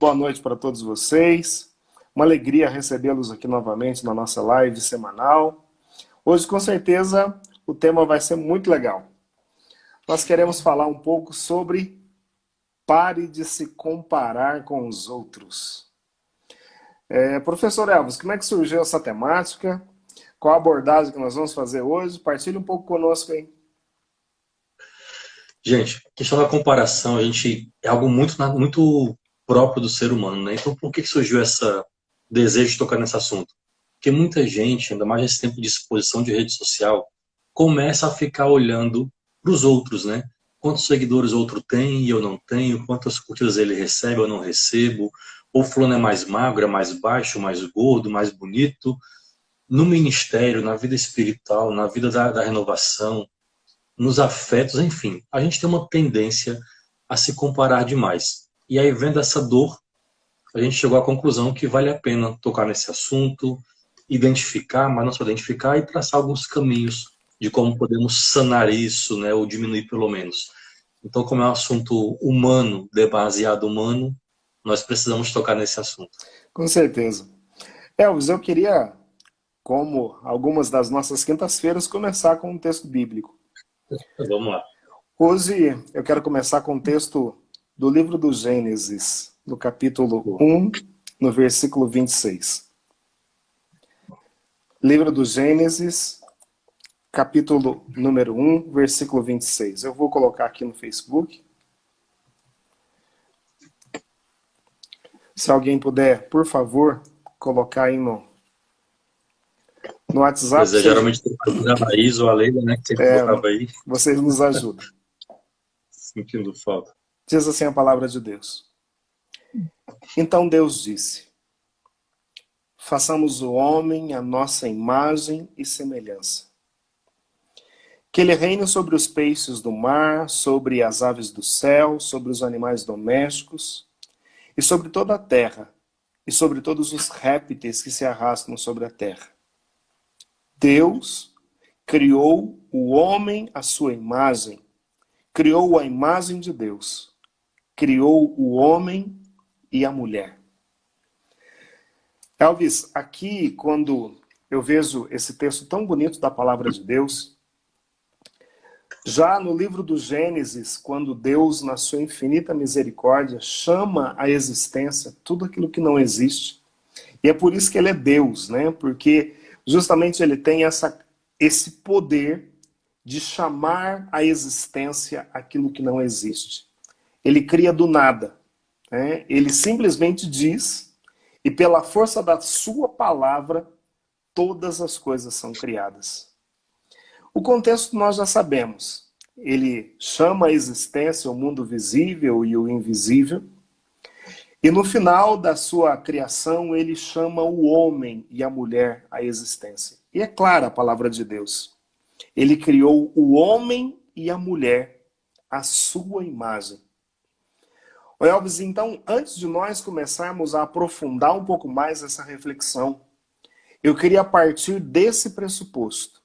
Boa noite para todos vocês. Uma alegria recebê-los aqui novamente na nossa live semanal. Hoje, com certeza, o tema vai ser muito legal. Nós queremos falar um pouco sobre pare de se comparar com os outros. Professor Elvis, como é que surgiu essa temática? Qual a abordagem que nós vamos fazer hoje? Partilhe um pouco conosco aí. Gente, a questão da comparação, é algo muito próprio do ser humano, né? Então, por que surgiu esse desejo de tocar nesse assunto? Porque muita gente, ainda mais nesse tempo de exposição de rede social, começa a ficar olhando para os outros, né? Quantos seguidores o outro tem e eu não tenho, quantas curtidas ele recebe ou eu não recebo, ou fulano é mais magro, é mais baixo, mais gordo, mais bonito. No ministério, na vida espiritual, na vida da renovação, nos afetos, enfim, a gente tem uma tendência a se comparar demais. E aí, vendo essa dor, a gente chegou à conclusão que vale a pena tocar nesse assunto, identificar, mas não só identificar, e traçar alguns caminhos de como podemos sanar isso, né, ou diminuir pelo menos. Então, como é um assunto humano, demasiado humano, nós precisamos tocar nesse assunto. Com certeza. Elvis, eu queria, como algumas das nossas quintas-feiras, começar com um texto bíblico. Vamos lá. Hoje eu quero começar com o texto do livro do Gênesis, no capítulo 1, no versículo 26. Livro do Gênesis, capítulo número 1, versículo 26. Eu vou colocar aqui no Facebook. Se alguém puder, por favor, colocar aí no WhatsApp. Pois é, geralmente tem a Laís ou a Leila, né, que sempre colocava aí. Vocês nos ajudam. Sentindo falta. Diz assim a palavra de Deus. Então Deus disse: façamos o homem à nossa imagem e semelhança. Que ele reine sobre os peixes do mar, sobre as aves do céu, sobre os animais domésticos, e sobre toda a terra, e sobre todos os répteis que se arrastam sobre a terra. Deus criou o homem à sua imagem, criou a imagem de Deus, criou o homem e a mulher. Elvis, aqui quando eu vejo esse texto tão bonito da palavra de Deus, já no livro do Gênesis, quando Deus, na sua infinita misericórdia, chama à existência tudo aquilo que não existe, e é por isso que ele é Deus, né? Porque justamente ele tem esse poder de chamar à existência aquilo que não existe. Ele cria do nada, né? Ele simplesmente diz, e pela força da sua palavra, todas as coisas são criadas. O contexto nós já sabemos. Ele chama à existência o mundo visível e o invisível. E no final da sua criação, ele chama o homem e a mulher à existência. E é clara a palavra de Deus. Ele criou o homem e a mulher à sua imagem. Elvis, então, antes de nós começarmos a aprofundar um pouco mais essa reflexão, eu queria partir desse pressuposto.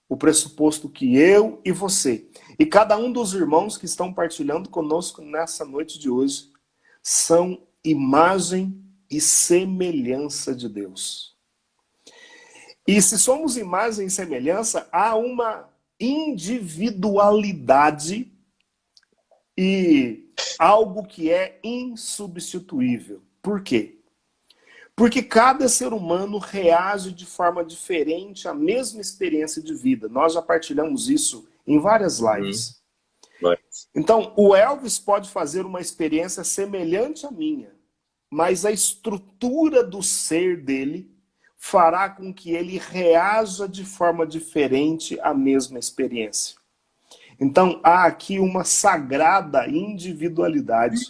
O pressuposto que eu e você, e cada um dos irmãos que estão partilhando conosco nessa noite de hoje, são imagem e semelhança de Deus. E se somos imagem e semelhança, há uma individualidade e algo que é insubstituível. Por quê? Porque cada ser humano reage de forma diferente à mesma experiência de vida. Nós já partilhamos isso em várias lives. Então, o Elvis pode fazer uma experiência semelhante à minha, mas a estrutura do ser dele fará com que ele reaja de forma diferente à mesma experiência. Então, há aqui uma sagrada individualidade.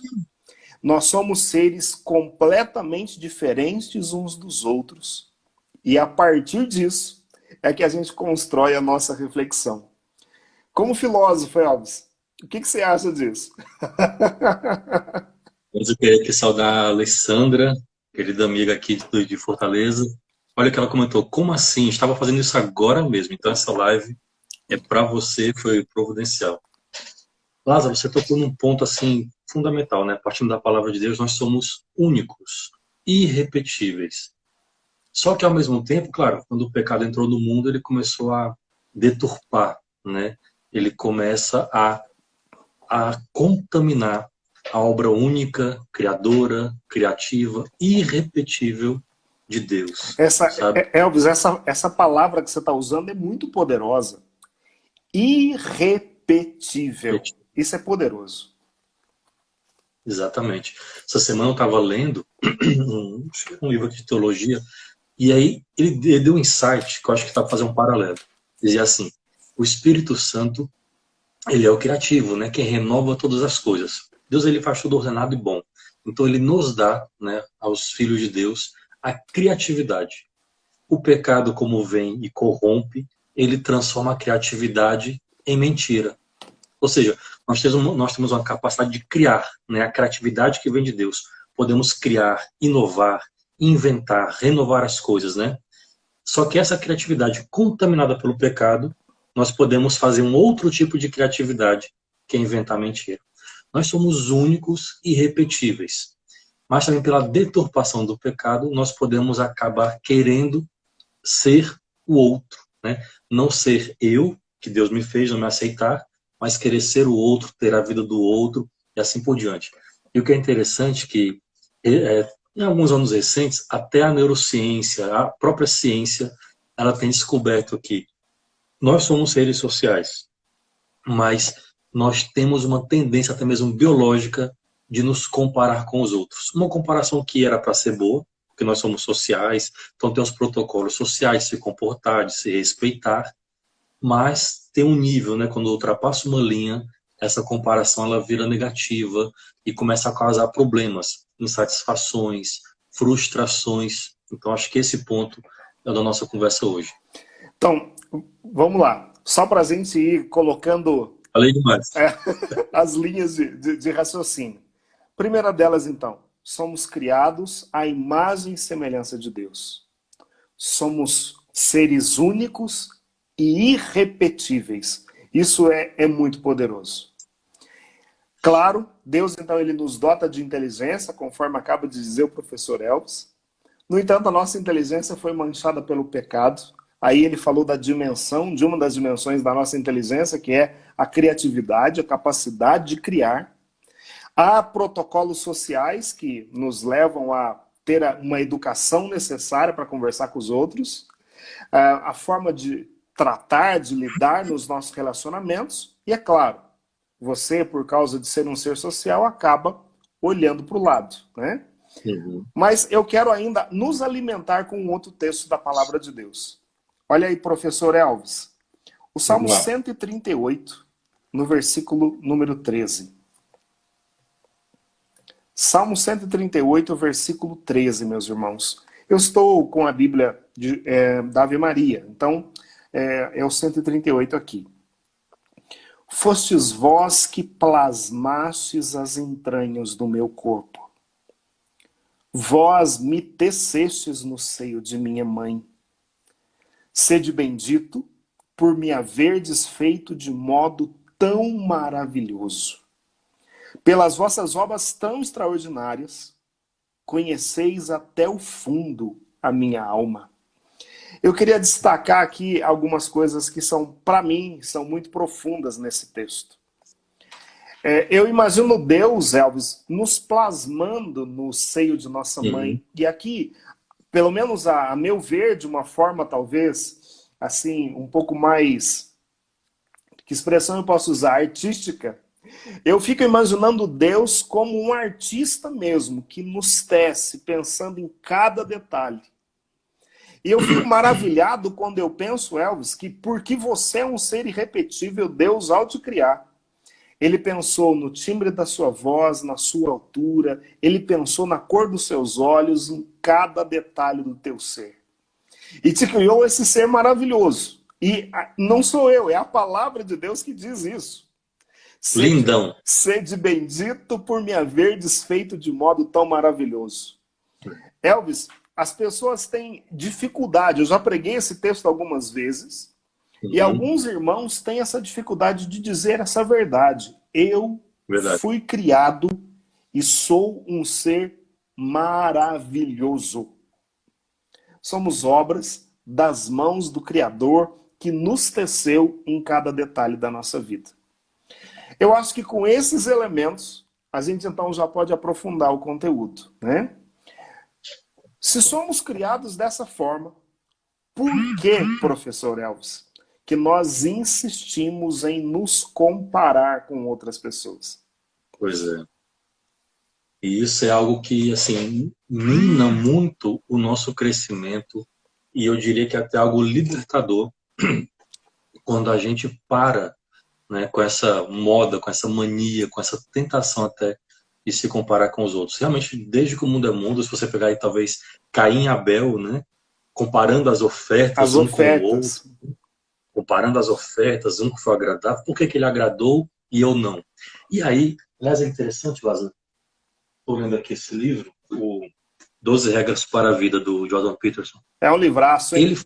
Nós somos seres completamente diferentes uns dos outros. E a partir disso é que a gente constrói a nossa reflexão. Como filósofo, Elvis, o que você acha disso? Eu queria aqui saudar a Alessandra, querida amiga aqui de Fortaleza. Olha o que ela comentou. Como assim? Estava fazendo isso agora mesmo. Então essa live é para você, foi providencial. Lázaro, você tocou num ponto assim fundamental, né? Partindo da palavra de Deus, nós somos únicos, irrepetíveis. Só que ao mesmo tempo, claro, quando o pecado entrou no mundo, ele começou a deturpar, né? Ele começa a contaminar a obra única, criadora, criativa, irrepetível de Deus, sabe? Elvis, essa palavra que você está usando é muito poderosa. Irrepetível. Isso é poderoso. Exatamente. Essa semana eu estava lendo um livro de teologia, e aí ele deu um insight que eu acho que está para fazer um paralelo. Dizia assim: o Espírito Santo, ele é o criativo, né? Quem renova todas as coisas. Deus, ele faz tudo ordenado e bom. Então ele nos dá, né, aos filhos de Deus, a criatividade. O pecado, como vem e corrompe, ele transforma a criatividade em mentira. Ou seja, nós temos uma capacidade de criar, né? A criatividade que vem de Deus. Podemos criar, inovar, inventar, renovar as coisas, né? Só que essa criatividade contaminada pelo pecado, nós podemos fazer um outro tipo de criatividade, que é inventar mentira. Nós somos únicos e irrepetíveis. Mas também pela deturpação do pecado, nós podemos acabar querendo ser o outro, né? Não ser eu, que Deus me fez, não me aceitar, mas querer ser o outro, ter a vida do outro e assim por diante. E o que é interessante é que, em alguns anos recentes, até a neurociência, a própria ciência, ela tem descoberto que nós somos seres sociais, mas nós temos uma tendência até mesmo biológica de nos comparar com os outros. Uma comparação que era para ser boa, porque nós somos sociais, então tem os protocolos sociais de se comportar, de se respeitar, mas tem um nível, né, quando ultrapassa uma linha, essa comparação ela vira negativa e começa a causar problemas, insatisfações, frustrações. Então acho que esse ponto é da nossa conversa hoje. Então, vamos lá. Só para a gente ir colocando Falei demais. As linhas de raciocínio. Primeira delas, então, somos criados à imagem e semelhança de Deus. Somos seres únicos e irrepetíveis. Isso é muito poderoso. Claro, Deus, então, ele nos dota de inteligência, conforme acaba de dizer o professor Elvis. No entanto, a nossa inteligência foi manchada pelo pecado. Aí ele falou da dimensão, de uma das dimensões da nossa inteligência, que é a criatividade, a capacidade de criar. Há protocolos sociais que nos levam a ter uma educação necessária para conversar com os outros. A forma de tratar, de lidar nos nossos relacionamentos. E é claro, você, por causa de ser um ser social, acaba olhando para o lado, né? Uhum. Mas eu quero ainda nos alimentar com um outro texto da palavra de Deus. Olha aí, professor Elvis. O Salmo 138, no versículo número 13. Salmo 138, versículo 13, meus irmãos. Eu estou com a Bíblia da Ave Maria, então é o 138 aqui. Fostes vós que plasmastes as entranhas do meu corpo. Vós me tecestes no seio de minha mãe. Sede bendito por me haverdes feito de modo tão maravilhoso. Pelas vossas obras tão extraordinárias, conheceis até o fundo a minha alma. Eu queria destacar aqui algumas coisas que são, para mim, são muito profundas nesse texto. Eu imagino Deus, Elvis, nos plasmando no seio de nossa mãe. E aqui, pelo menos a meu ver, de uma forma talvez, assim, um pouco mais, que expressão eu posso usar, artística, eu fico imaginando Deus como um artista mesmo, que nos tece, pensando em cada detalhe. E eu fico maravilhado quando eu penso, Elvis, que porque você é um ser irrepetível, Deus, ao te criar, ele pensou no timbre da sua voz, na sua altura, ele pensou na cor dos seus olhos, em cada detalhe do teu ser. E te criou esse ser maravilhoso. E não sou eu, é a palavra de Deus que diz isso. Lindão. Sede bendito por me haver desfeito de modo tão maravilhoso. Elvis, as pessoas têm dificuldade, eu já preguei esse texto algumas vezes, e alguns irmãos têm essa dificuldade de dizer essa verdade. Eu fui criado e sou um ser maravilhoso. Somos obras das mãos do Criador que nos teceu em cada detalhe da nossa vida. Eu acho que com esses elementos, a gente então já pode aprofundar o conteúdo, né? Se somos criados dessa forma, por que, professor Elvis, que nós insistimos em nos comparar com outras pessoas? Pois é. E isso é algo que, assim, mina muito o nosso crescimento e eu diria que é até algo libertador quando a gente para, né, com essa moda, com essa mania, com essa tentação até de se comparar com os outros. Realmente, desde que o mundo é mundo, se você pegar aí talvez Caim e Abel, né, comparando as ofertas As um com o outro, ofertas. comparando as ofertas, um que foi agradável, por que que ele agradou e eu não? E aí, aliás, é interessante, Lázaro, estou lendo aqui esse livro, o 12 Regras para a Vida, do Jordan Peterson. É um livraço, hein?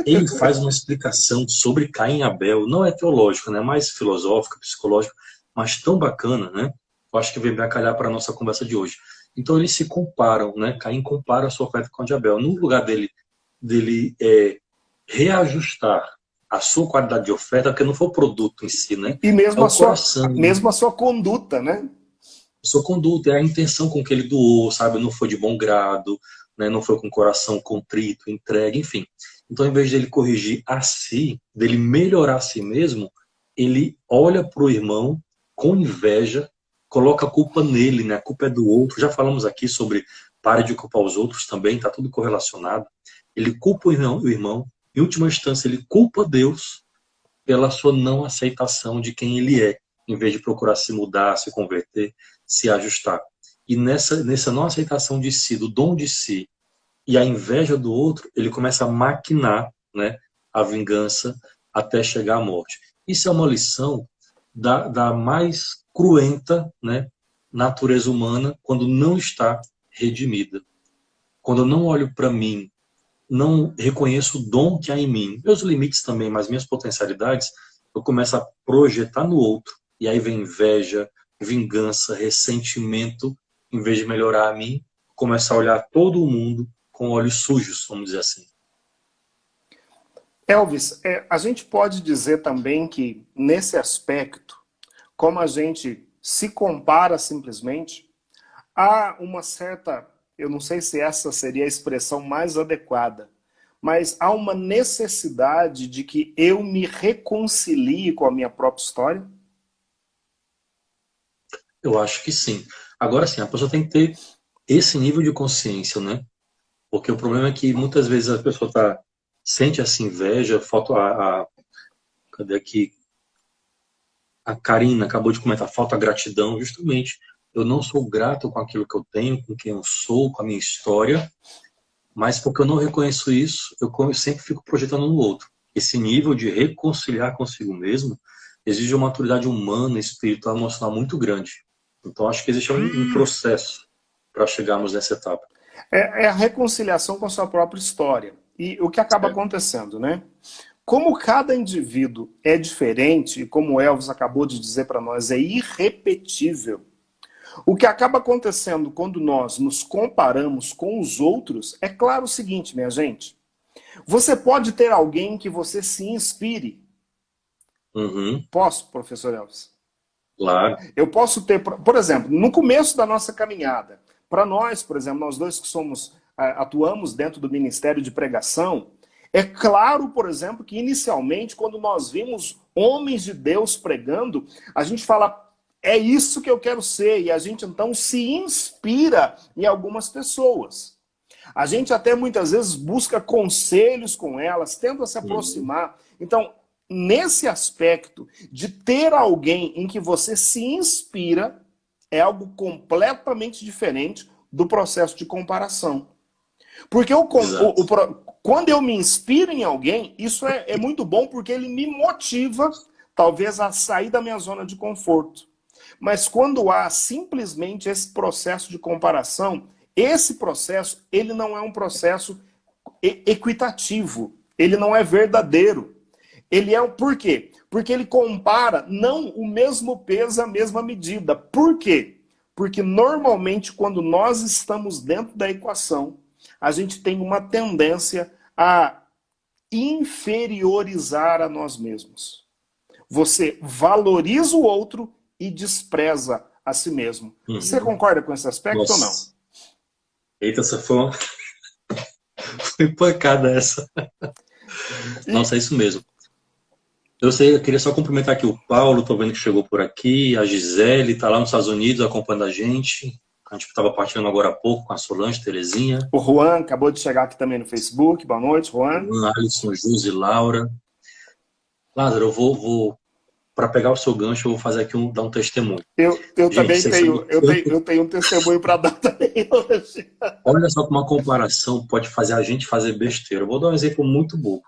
Ele faz uma explicação sobre Caim e Abel, não é teológica, né, mais filosófica, psicológica, mas tão bacana, né? Eu acho que vem bem calhar para a nossa conversa de hoje. Então eles se comparam, né? Caim compara a sua oferta com a de Abel. No lugar dele reajustar a sua qualidade de oferta, porque não foi o produto em si, né? E É o coração, mesmo a sua conduta, né? a sua conduta, é a intenção com que ele doou, sabe? Não foi de bom grado, né? Não foi com o coração contrito, entregue, enfim. Então, em vez dele corrigir a si, dele melhorar a si mesmo, ele olha para o irmão com inveja, coloca a culpa nele, né? A culpa é do outro. Já falamos aqui sobre pare de culpar os outros também, está tudo correlacionado. Ele culpa o irmão, em última instância, ele culpa Deus pela sua não aceitação de quem ele é, em vez de procurar se mudar, se converter, se ajustar. E nessa não aceitação de si, do dom de si, e a inveja do outro, ele começa a maquinar, né, a vingança até chegar à morte. Isso é uma lição da mais cruenta, né, natureza humana quando não está redimida. Quando eu não olho para mim, não reconheço o dom que há em mim, meus limites também, mas minhas potencialidades, eu começo a projetar no outro. E aí vem inveja, vingança, ressentimento, em vez de melhorar a mim, começo a olhar todo o mundo com olhos sujos, vamos dizer assim. Elvis, a gente pode dizer também que, nesse aspecto, como a gente se compara simplesmente, há uma certa, eu não sei se essa seria a expressão mais adequada, mas há uma necessidade de que eu me reconcilie com a minha própria história? Eu acho que sim. Agora sim, a pessoa tem que ter esse nível de consciência, né? Porque o problema é que muitas vezes a pessoa sente essa inveja, cadê aqui? A Karina acabou de comentar, falta gratidão, justamente. Eu não sou grato com aquilo que eu tenho, com quem eu sou, com a minha história, mas porque eu não reconheço isso, eu sempre fico projetando no outro. Esse nível de reconciliar consigo mesmo exige uma maturidade humana, espiritual, emocional muito grande. Então acho que existe um processo para chegarmos nessa etapa. É a reconciliação com a sua própria história. E o que acaba acontecendo, né? Como cada indivíduo é diferente, e como o Elvis acabou de dizer para nós, é irrepetível. O que acaba acontecendo quando nós nos comparamos com os outros, é claro o seguinte, minha gente. Você pode ter alguém que você se inspire. Uhum. Posso, professor Elvis? Claro. Eu posso ter, por exemplo, no começo da nossa caminhada, para nós, por exemplo, nós dois que atuamos dentro do Ministério de Pregação, é claro, por exemplo, que inicialmente, quando nós vimos homens de Deus pregando, a gente fala, é isso que eu quero ser, e a gente então se inspira em algumas pessoas. A gente até muitas vezes busca conselhos com elas, tenta se aproximar. Então, nesse aspecto de ter alguém em que você se inspira, é algo completamente diferente do processo de comparação. Porque quando eu me inspiro em alguém, isso é muito bom porque ele me motiva, talvez, a sair da minha zona de conforto. Mas quando há simplesmente esse processo de comparação, esse processo, ele não é um processo equitativo, ele não é verdadeiro. Ele é por quê? Porque ele compara não o mesmo peso, a mesma medida. Por quê? Porque normalmente quando nós estamos dentro da equação, a gente tem uma tendência a inferiorizar a nós mesmos. Você valoriza o outro e despreza a si mesmo. Você concorda com esse aspecto ou não? Eita, essa foi foi pancada essa. Nossa, é isso mesmo. Eu queria só cumprimentar aqui o Paulo, tô vendo que chegou por aqui, a Gisele, tá lá nos Estados Unidos acompanhando a gente. A gente estava partilhando agora há pouco com a Solange, Terezinha. O Juan acabou de chegar aqui também no Facebook. Boa noite, Juan. Juan, Alisson, Júzi, Laura. Lázaro, eu vou para pegar o seu gancho, eu vou fazer aqui dar um testemunho. Eu Gente, também tenho um testemunho para dar também hoje. Olha só como uma comparação pode fazer a gente fazer besteira. Eu vou dar um exemplo muito bobo.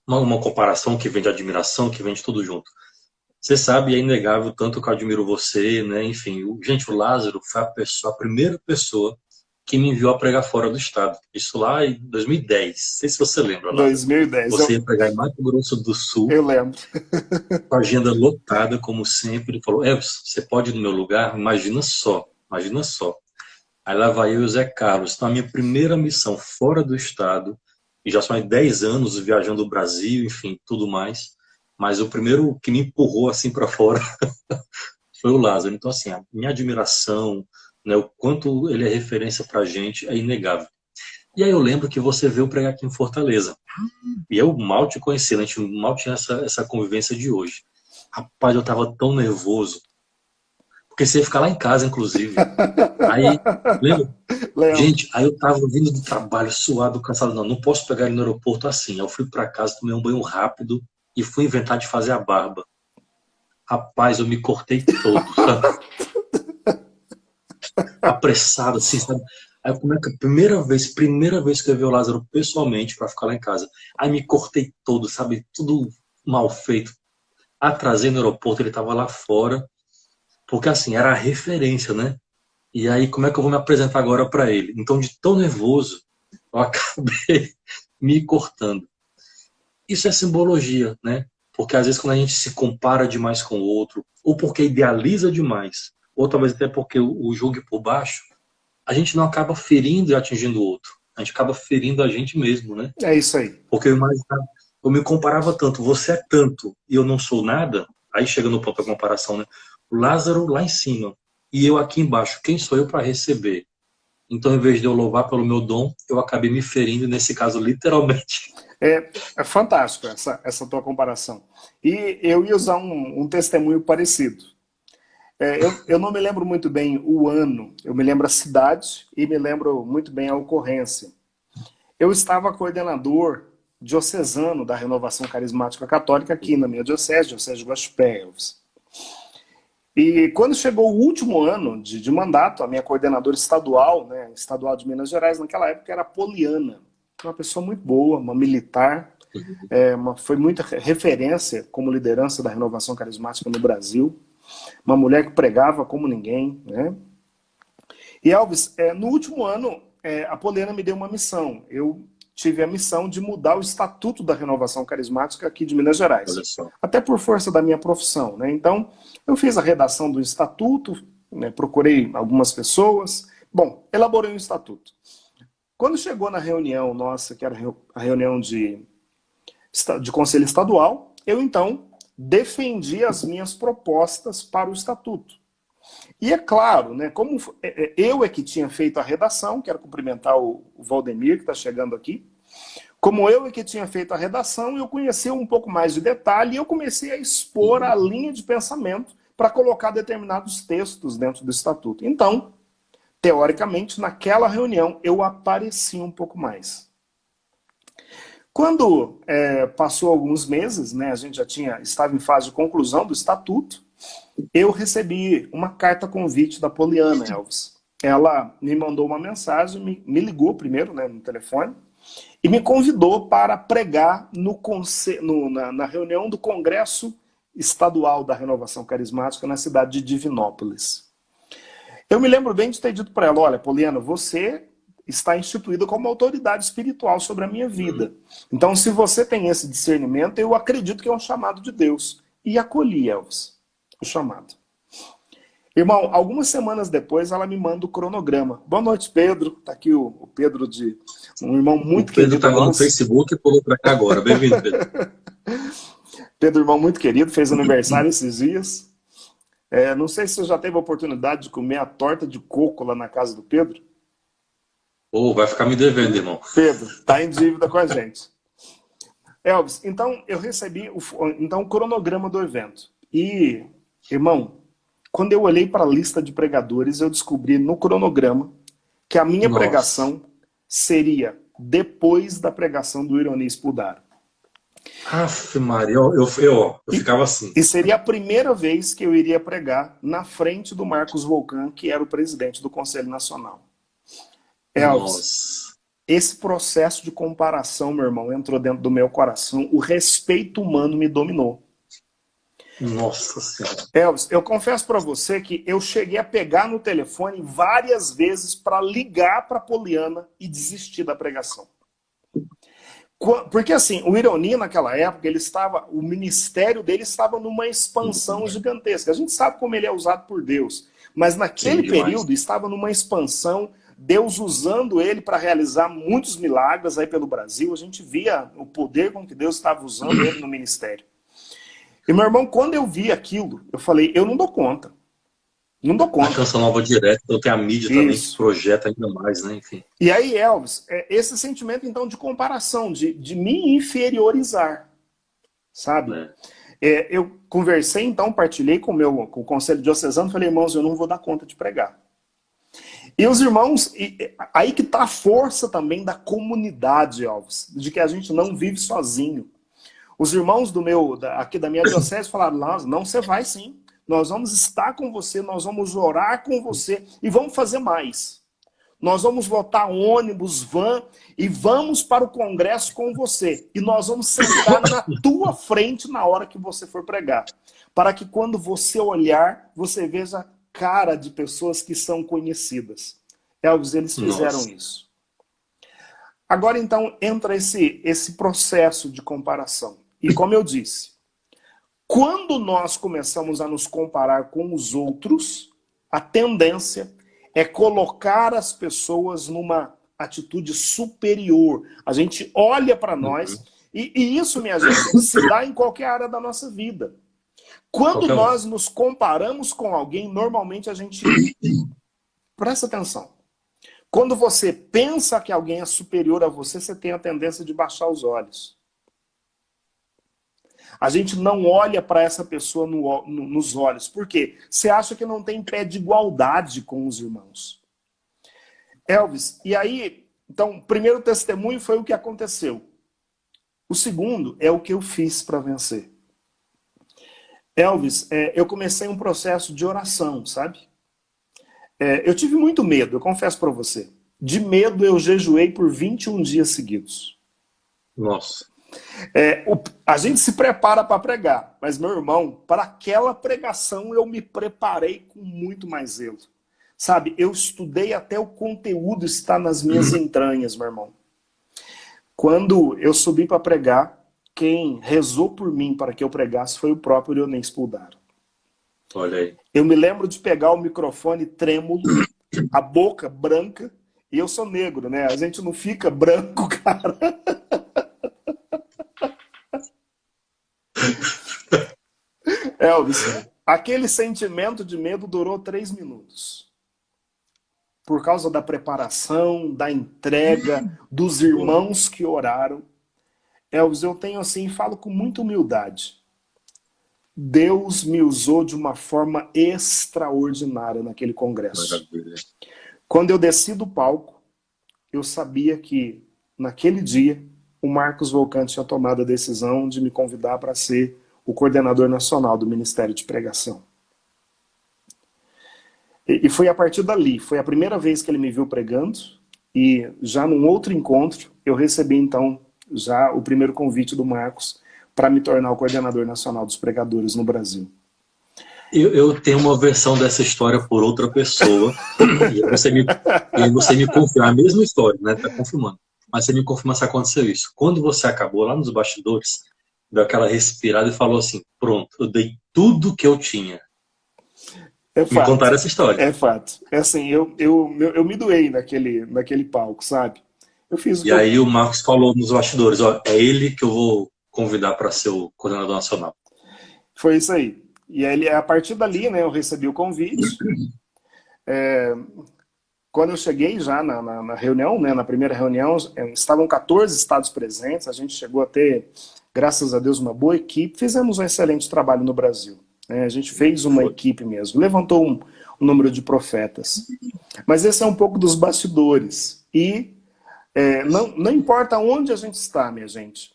Uma comparação que vem de admiração, que vem de tudo junto. Você sabe, é inegável tanto que eu admiro você, né? Enfim, o Lázaro foi a primeira pessoa que me enviou a pregar fora do estado. Isso lá em 2010. Não sei se você lembra, Lázaro. 2010. Você ia pregar em Mato Grosso do Sul. Eu lembro. Com a agenda lotada, como sempre. Ele falou, você pode ir no meu lugar? Imagina só. Aí lá vai eu e o Zé Carlos. Então, a minha primeira missão fora do estado, e já são 10 anos viajando o Brasil, enfim, tudo mais. Mas o primeiro que me empurrou assim para fora foi o Lázaro. Então, assim, a minha admiração, né, o quanto ele é referência para a gente é inegável. E aí eu lembro que você veio pregar aqui em Fortaleza. E eu mal te conhecia, né? A gente mal tinha essa convivência de hoje. Rapaz, eu tava tão nervoso. Porque você ia ficar lá em casa, inclusive. Aí, lembra? Gente, aí eu tava vindo do trabalho, suado, cansado. Não posso pegar ele no aeroporto assim. Aí eu fui para casa, tomei um banho rápido e fui inventar de fazer a barba. Rapaz, eu me cortei todo, sabe? Apressado, assim, sabe? Aí como é que primeira vez que eu vi o Lázaro pessoalmente para ficar lá em casa. Aí me cortei todo, sabe? Tudo mal feito. Atrasei no aeroporto, ele tava lá fora. Porque assim, era a referência, né? E aí como é que eu vou me apresentar agora para ele? Então, de tão nervoso, eu acabei me cortando. Isso é simbologia, né? Porque às vezes quando a gente se compara demais com o outro, ou porque idealiza demais, ou talvez até porque o julgue por baixo, a gente não acaba ferindo e atingindo o outro. A gente acaba ferindo a gente mesmo, né? É isso aí. Porque eu me comparava tanto, você é tanto e eu não sou nada, aí chega no ponto da comparação, né? O Lázaro lá em cima e eu aqui embaixo, quem sou eu para receber? Então, em vez de eu louvar pelo meu dom, eu acabei me ferindo, nesse caso, literalmente. É fantástico essa tua comparação. E eu ia usar um testemunho parecido. Eu não me lembro muito bem o ano, eu me lembro a cidade e me lembro muito bem a ocorrência. Eu estava coordenador diocesano da Renovação Carismática Católica aqui na minha diocese de Guaxupé. E quando chegou o último ano de mandato, a minha coordenadora estadual, né, estadual de Minas Gerais, naquela época era a Poliana, uma pessoa muito boa, uma militar, foi muita referência como liderança da Renovação Carismática no Brasil, uma mulher que pregava como ninguém, né? E Elvis, no último ano, a Poliana me deu uma missão. Eu tive a missão de mudar o estatuto da Renovação Carismática aqui de Minas Gerais. Até por força da minha profissão, né? Então, eu fiz a redação do estatuto, né, procurei algumas pessoas. Bom, elaborei um estatuto. Quando chegou na reunião nossa, que era a reunião de conselho estadual, eu então defendi as minhas propostas para o estatuto. E é claro, né, como eu que tinha feito a redação, quero cumprimentar o Valdemir, que está chegando aqui, como eu que tinha feito a redação, eu conhecia um pouco mais de detalhe e eu comecei a expor a linha de pensamento para colocar determinados textos dentro do estatuto. Então, teoricamente, naquela reunião, eu apareci um pouco mais. Quando passou alguns meses, né, a gente estava em fase de conclusão do estatuto, eu recebi uma carta convite da Poliana, Elvis. Ela me mandou uma mensagem, me ligou primeiro, né, no telefone, e me convidou para pregar na reunião do Congresso Estadual da Renovação Carismática na cidade de Divinópolis. Eu me lembro bem de ter dito para ela, olha, Poliana, você está instituída como autoridade espiritual sobre a minha vida. Então, se você tem esse discernimento, eu acredito que é um chamado de Deus. E acolhi, Elvis, o chamado. Irmão, algumas semanas depois ela me manda o cronograma. Boa noite, Pedro. Tá aqui o Pedro, um irmão O muito Pedro querido tá lá no nosso. Facebook e pulou para cá agora. Bem-vindo, Pedro. Pedro, irmão muito querido, fez aniversário esses dias. Não sei se você já teve a oportunidade de comer a torta de coco lá na casa do Pedro. Vai ficar me devendo, irmão. Pedro, tá em dívida com a gente. Elvis, então eu recebi o cronograma do evento. E, irmão, quando eu olhei para a lista de pregadores, eu descobri no cronograma que a minha pregação seria depois da pregação do Ironi Spudaro. Aff, Maria, eu ficava assim. E seria a primeira vez que eu iria pregar na frente do Marcos Volcan, que era o presidente do Conselho Nacional. Elvis, esse processo de comparação, meu irmão, entrou dentro do meu coração. O respeito humano me dominou. Nossa Senhora. Elvis, eu confesso para você que eu cheguei a pegar no telefone várias vezes para ligar para Poliana e desistir da pregação. Porque assim, o Ironi naquela época, o ministério dele estava numa expansão gigantesca. A gente sabe como ele é usado por Deus, mas naquele período estava numa expansão, Deus usando ele para realizar muitos milagres aí pelo Brasil. A gente via o poder com que Deus estava usando ele no ministério. E, meu irmão, quando eu vi aquilo, eu falei, eu não dou conta. Não dou conta. A Canção Nova direto, então tem a mídia também que projeta ainda mais, né? Enfim. E aí, Elvis, esse sentimento, então, de comparação, de me inferiorizar, sabe? Eu conversei, então, partilhei com o Conselho Diocesano, falei, irmãos, eu não vou dar conta de pregar. E os irmãos, aí que está a força também da comunidade, Elvis, de que a gente não vive sozinho. Os irmãos aqui da minha diocese falaram, não, você vai sim. Nós vamos estar com você, nós vamos orar com você e vamos fazer mais. Nós vamos lotar ônibus, van e vamos para o congresso com você. E nós vamos sentar na tua frente na hora que você for pregar. Para que quando você olhar, você veja cara de pessoas que são conhecidas. Elvis, eles fizeram isso. Agora, então, entra esse processo de comparação. E como eu disse, quando nós começamos a nos comparar com os outros, a tendência é colocar as pessoas numa atitude superior. A gente olha para nós, e isso, minha gente, se dá em qualquer área da nossa vida. Quando nós nos comparamos com alguém, normalmente a gente... Presta atenção. Quando você pensa que alguém é superior a você, você tem a tendência de baixar os olhos. A gente não olha para essa pessoa nos olhos. Por quê? Você acha que não tem pé de igualdade com os irmãos. Elvis, e aí, então, o primeiro testemunho foi o que aconteceu. O segundo é o que eu fiz para vencer. Elvis, eu comecei um processo de oração, sabe? Eu tive muito medo, eu confesso para você. De medo, eu jejuei por 21 dias seguidos. Nossa. A gente se prepara para pregar, mas, meu irmão, para aquela pregação eu me preparei com muito mais zelo. Sabe, eu estudei até o conteúdo estar nas minhas entranhas, meu irmão. Quando eu subi para pregar, quem rezou por mim para que eu pregasse foi o próprio Ironi Spudaro. Olha aí. Eu me lembro de pegar o microfone trêmulo, a boca branca, e eu sou negro, né? A gente não fica branco, cara. Elvis, aquele sentimento de medo durou 3 minutos. Por causa da preparação, da entrega, dos irmãos que oraram. Elvis, eu tenho assim, falo com muita humildade. Deus me usou de uma forma extraordinária naquele congresso. Maravilha. Quando eu desci do palco, eu sabia que naquele dia o Marcos Volcan tinha tomado a decisão de me convidar para ser o coordenador nacional do Ministério de Pregação. E foi a partir dali, foi a primeira vez que ele me viu pregando, e já num outro encontro, eu recebi então já o primeiro convite do Marcos para me tornar o coordenador nacional dos pregadores no Brasil. Eu tenho uma versão dessa história por outra pessoa, e você me confirma, a mesma história, né? Tá confirmando. Mas você me confirma se aconteceu isso. Quando você acabou lá nos bastidores, deu aquela respirada e falou assim, pronto, eu dei tudo que eu tinha. É Me fato. contaram essa história. É fato. É assim, eu me doei naquele palco, sabe? Eu fiz o E que eu. aí o Marcos falou nos bastidores, ó, é ele que eu vou convidar para ser o coordenador nacional. Foi isso aí. E aí, a partir dali, né, eu recebi o convite. Quando eu cheguei já na reunião, né, na primeira reunião, estavam 14 estados presentes, a gente chegou a ter, graças a Deus, uma boa equipe, fizemos um excelente trabalho no Brasil. Né, a gente fez uma Foi. equipe mesmo, levantou um número de profetas. Mas esse é um pouco dos bastidores. E não importa onde a gente está, minha gente,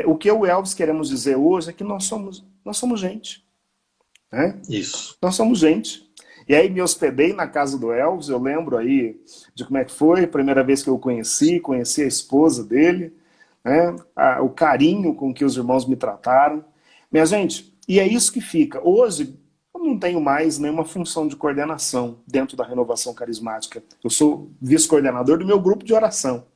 o que eu e o Elvis queremos dizer hoje é que nós somos gente. Né? Isso. Nós somos gente. E aí me hospedei na casa do Elvis, eu lembro aí de como é que foi, a primeira vez que eu conheci a esposa dele, né? O carinho com que os irmãos me trataram. Minha gente, e é isso que fica. Hoje, eu não tenho mais nenhuma função de coordenação dentro da Renovação Carismática. Eu sou vice-coordenador do meu grupo de oração.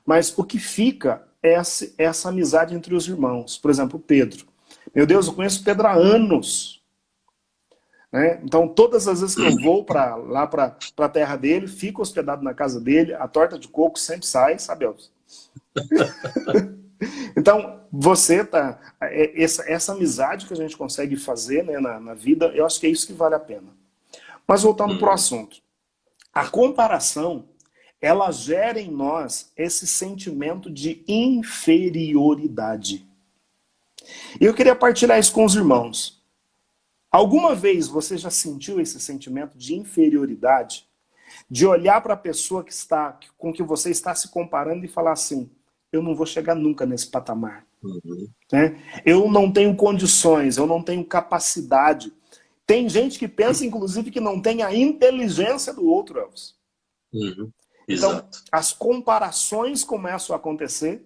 Mas o que fica é essa amizade entre os irmãos. Por exemplo, o Pedro. Meu Deus, eu conheço o Pedro há anos. Né? Então, todas as vezes que eu vou lá para a terra dele, fico hospedado na casa dele, a torta de coco sempre sai, sabe, Elvis? Então, essa amizade que a gente consegue fazer, né, na vida, eu acho que é isso que vale a pena. Mas voltando para o assunto, a comparação, ela gera em nós esse sentimento de inferioridade. E eu queria partilhar isso com os irmãos. Alguma vez você já sentiu esse sentimento de inferioridade? De olhar para a pessoa com que você está se comparando e falar assim, eu não vou chegar nunca nesse patamar. Uhum. Né? Eu não tenho condições, eu não tenho capacidade. Tem gente que pensa, inclusive, que não tem a inteligência do outro, Elvis. Uhum. Então, Exato. as comparações começam a acontecer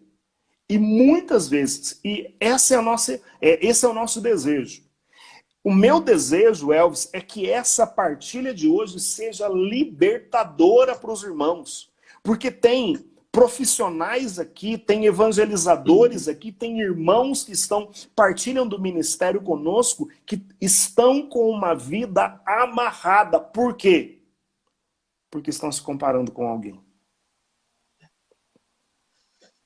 e muitas vezes, e esse é o nosso desejo. O meu desejo, Elvis, é que essa partilha de hoje seja libertadora para os irmãos. Porque tem profissionais aqui, tem evangelizadores aqui, tem irmãos que partilham do ministério conosco, que estão com uma vida amarrada. Por quê? Porque estão se comparando com alguém.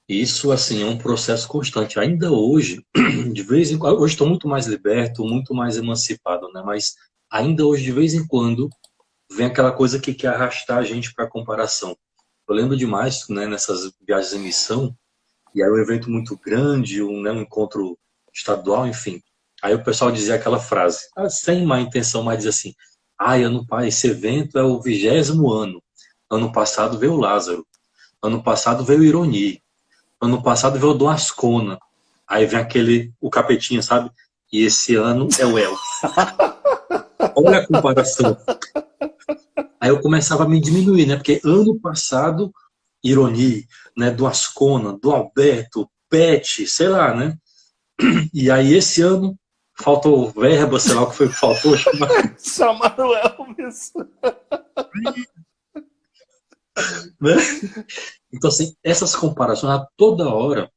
Isso, assim, é um processo constante. Ainda hoje, de vez em quando, hoje estou muito mais liberto, muito mais emancipado, né? Mas ainda hoje, de vez em quando, vem aquela coisa que quer arrastar a gente para comparação. Eu lembro demais, né, nessas viagens em missão, e aí um evento muito grande, né, um encontro estadual, enfim. Aí o pessoal dizia aquela frase, sem má intenção, mas dizia assim, esse evento é o 20º ano. Ano passado veio o Lázaro. Ano passado veio o Ironi. Ano passado veio o Dom Ascona. Aí vem o capetinha, sabe? E esse ano é o Elvis. Olha a comparação. Aí eu começava a me diminuir, né? Porque ano passado, Ironi, né? Do Ascona, do Alberto, Pet, sei lá, né? E aí esse ano faltou verba, sei lá o que foi que faltou. Chamaram o Elvis. Né? Então, assim, essas comparações a toda hora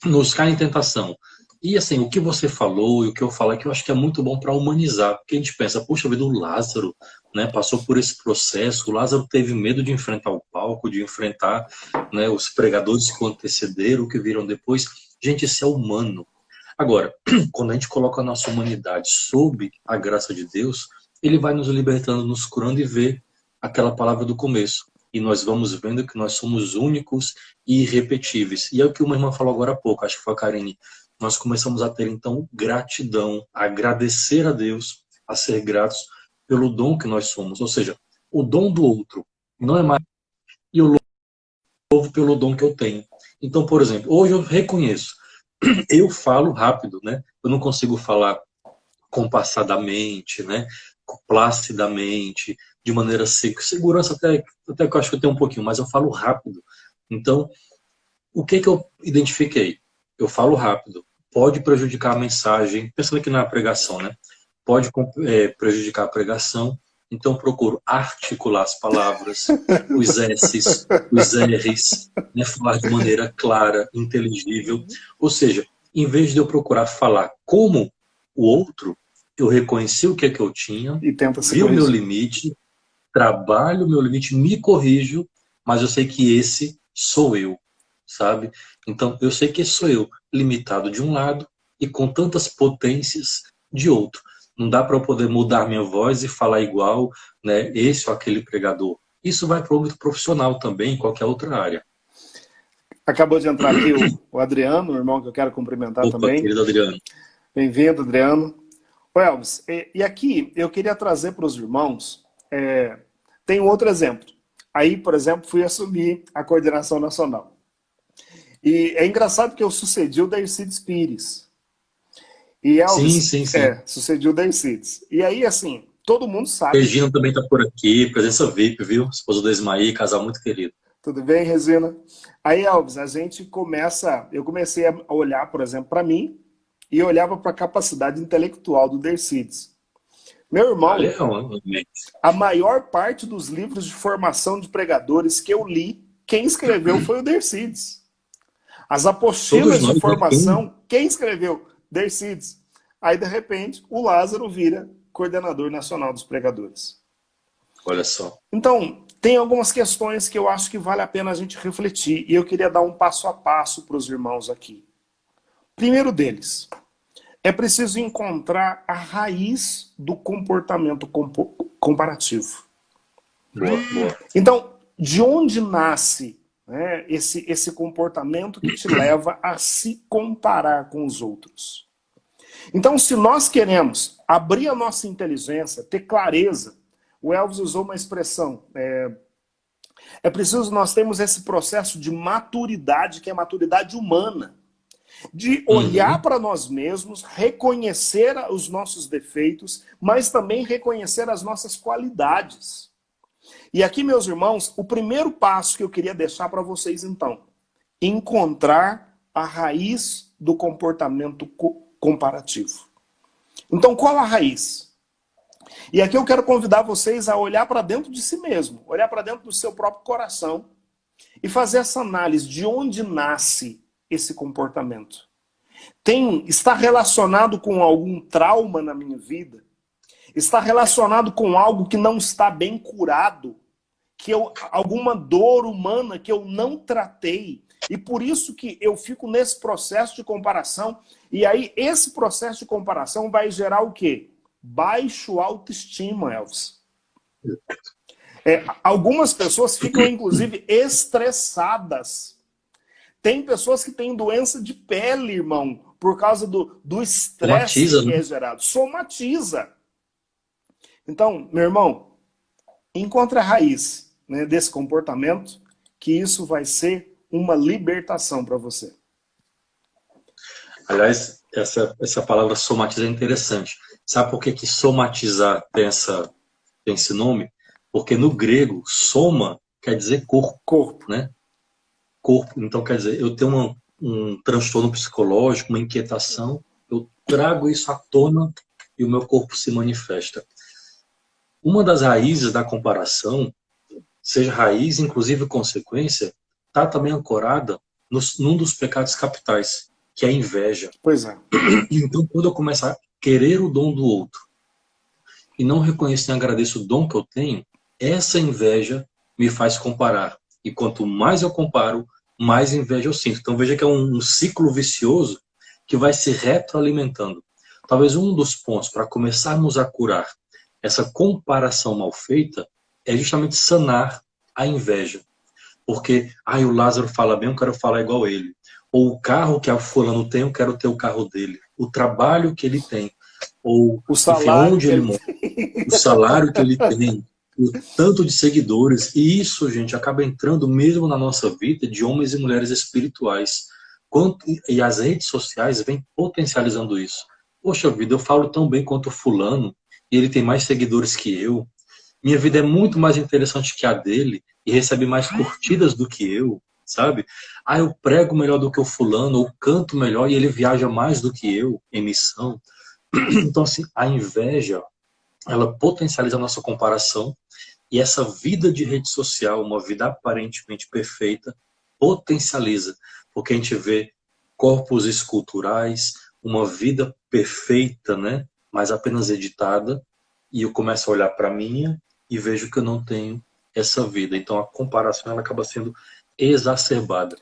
nos caem em tentação. E, assim, o que você falou e o que eu falo aqui, eu acho que é muito bom para humanizar. Porque a gente pensa, poxa vida, o Lázaro, né, passou por esse processo, o Lázaro teve medo de enfrentar o palco, de enfrentar, né, os pregadores que o antecederam, que viram depois. Gente, isso é humano. Agora, quando a gente coloca a nossa humanidade sob a graça de Deus, ele vai nos libertando, nos curando e vê aquela palavra do começo. E nós vamos vendo que nós somos únicos e irrepetíveis. E é o que uma irmã falou agora há pouco, acho que foi a Karine. Nós começamos a ter, então, gratidão, a agradecer a Deus, a ser gratos pelo dom que nós somos. Ou seja, o dom do outro não é mais... E eu louvo pelo dom que eu tenho. Então, por exemplo, hoje eu reconheço, eu falo rápido, né? Eu não consigo falar compassadamente, né? Placidamente, de maneira seca. Segurança até que eu acho que eu tenho um pouquinho, mas eu falo rápido. Então, o que eu identifiquei? Eu falo rápido. Pode prejudicar a mensagem, pensando aqui na pregação, né? Pode prejudicar a pregação. Então, procuro articular as palavras, os S's, os R's, né? Falar de maneira clara, inteligível. Ou seja, em vez de eu procurar falar como o outro, eu reconheci o que é que eu tinha, E tenta se vi o meu corrigir. limite, trabalho o meu limite, me corrijo, mas eu sei que esse sou eu, sabe? Então, eu sei que esse sou eu, limitado de um lado e com tantas potências de outro. Não dá para eu poder mudar minha voz e falar igual, né, esse ou aquele pregador. Isso vai para o âmbito profissional também, em qualquer outra área. Acabou de entrar aqui o Adriano, o irmão que eu quero cumprimentar Opa, também. querido Adriano. Bem-vindo, Adriano. Ô, Elvis, e aqui eu queria trazer para os irmãos, tem um outro exemplo. Aí, por exemplo, fui assumir a coordenação nacional. E é engraçado que eu sucedi o Dercides Pires. E Sim, Elvis, sim, sim. sucedi o Dercides. E aí, assim, todo mundo sabe. Regina também está por aqui, presença VIP, viu? Esposa do Ismaí, casal muito querido. Tudo bem, Regina? Aí, Elvis, eu comecei a olhar, por exemplo, para mim, e olhava para a capacidade intelectual do Dercides. Meu irmão, Valeu, amém. a maior parte dos livros de formação de pregadores que eu li, quem escreveu foi o Dercides. As Todos apostilas de nós, né? formação, quem escreveu? Dercides. Aí, de repente, o Lázaro vira coordenador nacional dos pregadores. Olha só. Então, tem algumas questões que eu acho que vale a pena a gente refletir, e eu queria dar um passo a passo para os irmãos aqui. Primeiro deles, é preciso encontrar a raiz do comportamento comparativo. Boa, boa. Então, de onde nasce, né, esse comportamento que te leva a se comparar com os outros? Então, se nós queremos abrir a nossa inteligência, ter clareza, o Elvis usou uma expressão, é preciso nós termos esse processo de maturidade, que é maturidade humana, de olhar para nós mesmos, reconhecer os nossos defeitos, mas também reconhecer as nossas qualidades. E aqui, meus irmãos, o primeiro passo que eu queria deixar para vocês, então, encontrar a raiz do comportamento comparativo. Então, qual a raiz? E aqui eu quero convidar vocês a olhar para dentro de si mesmo, olhar para dentro do seu próprio coração e fazer essa análise de onde nasce esse comportamento. Está relacionado com algum trauma na minha vida? Está relacionado com algo que não está bem curado? Alguma dor humana que eu não tratei? E por isso que eu fico nesse processo de comparação. E aí esse processo de comparação vai gerar o quê? Baixo autoestima, Elvis. Algumas pessoas ficam, inclusive, estressadas. Tem pessoas que têm doença de pele, irmão, por causa do estresse Somatiza, que né? é gerado. Somatiza. Então, meu irmão, encontre a raiz, né, desse comportamento, que isso vai ser uma libertação para você. Aliás, essa palavra somatizar é interessante. Sabe por que somatizar tem esse nome? Porque no grego, soma quer dizer corpo, né? Corpo. Então, quer dizer, eu tenho um transtorno psicológico, uma inquietação, eu trago isso à tona e o meu corpo se manifesta. Uma das raízes da comparação, seja raiz, inclusive consequência, está também ancorada num dos pecados capitais, que é a inveja. Pois é. Então, quando eu começo a querer o dom do outro e não reconheço e agradeço o dom que eu tenho, essa inveja me faz comparar. E quanto mais eu comparo, mais inveja eu sinto. Então veja que é um ciclo vicioso que vai se retroalimentando. Talvez um dos pontos para começarmos a curar essa comparação mal feita é justamente sanar a inveja. Porque, o Lázaro fala bem, eu quero falar igual a ele. Ou o carro que a fulano tem, eu quero ter o carro dele. O trabalho que ele tem. Ou, o salário onde ele mora. O salário que ele tem. O tanto de seguidores. E isso, gente, acaba entrando mesmo na nossa vida de homens e mulheres espirituais. E as redes sociais vêm potencializando isso. Poxa vida, eu falo tão bem quanto o fulano. E ele tem mais seguidores que eu. Minha vida é muito mais interessante que a dele e recebe mais curtidas do que eu, sabe? Eu prego melhor do que o fulano, ou canto melhor e ele viaja mais do que eu em missão. Então, assim, a inveja, ela potencializa a nossa comparação e essa vida de rede social, uma vida aparentemente perfeita, potencializa, porque a gente vê corpos esculturais, uma vida perfeita, né? mas apenas editada, e eu começo a olhar para a minha e vejo que eu não tenho essa vida. Então a comparação ela acaba sendo exacerbada.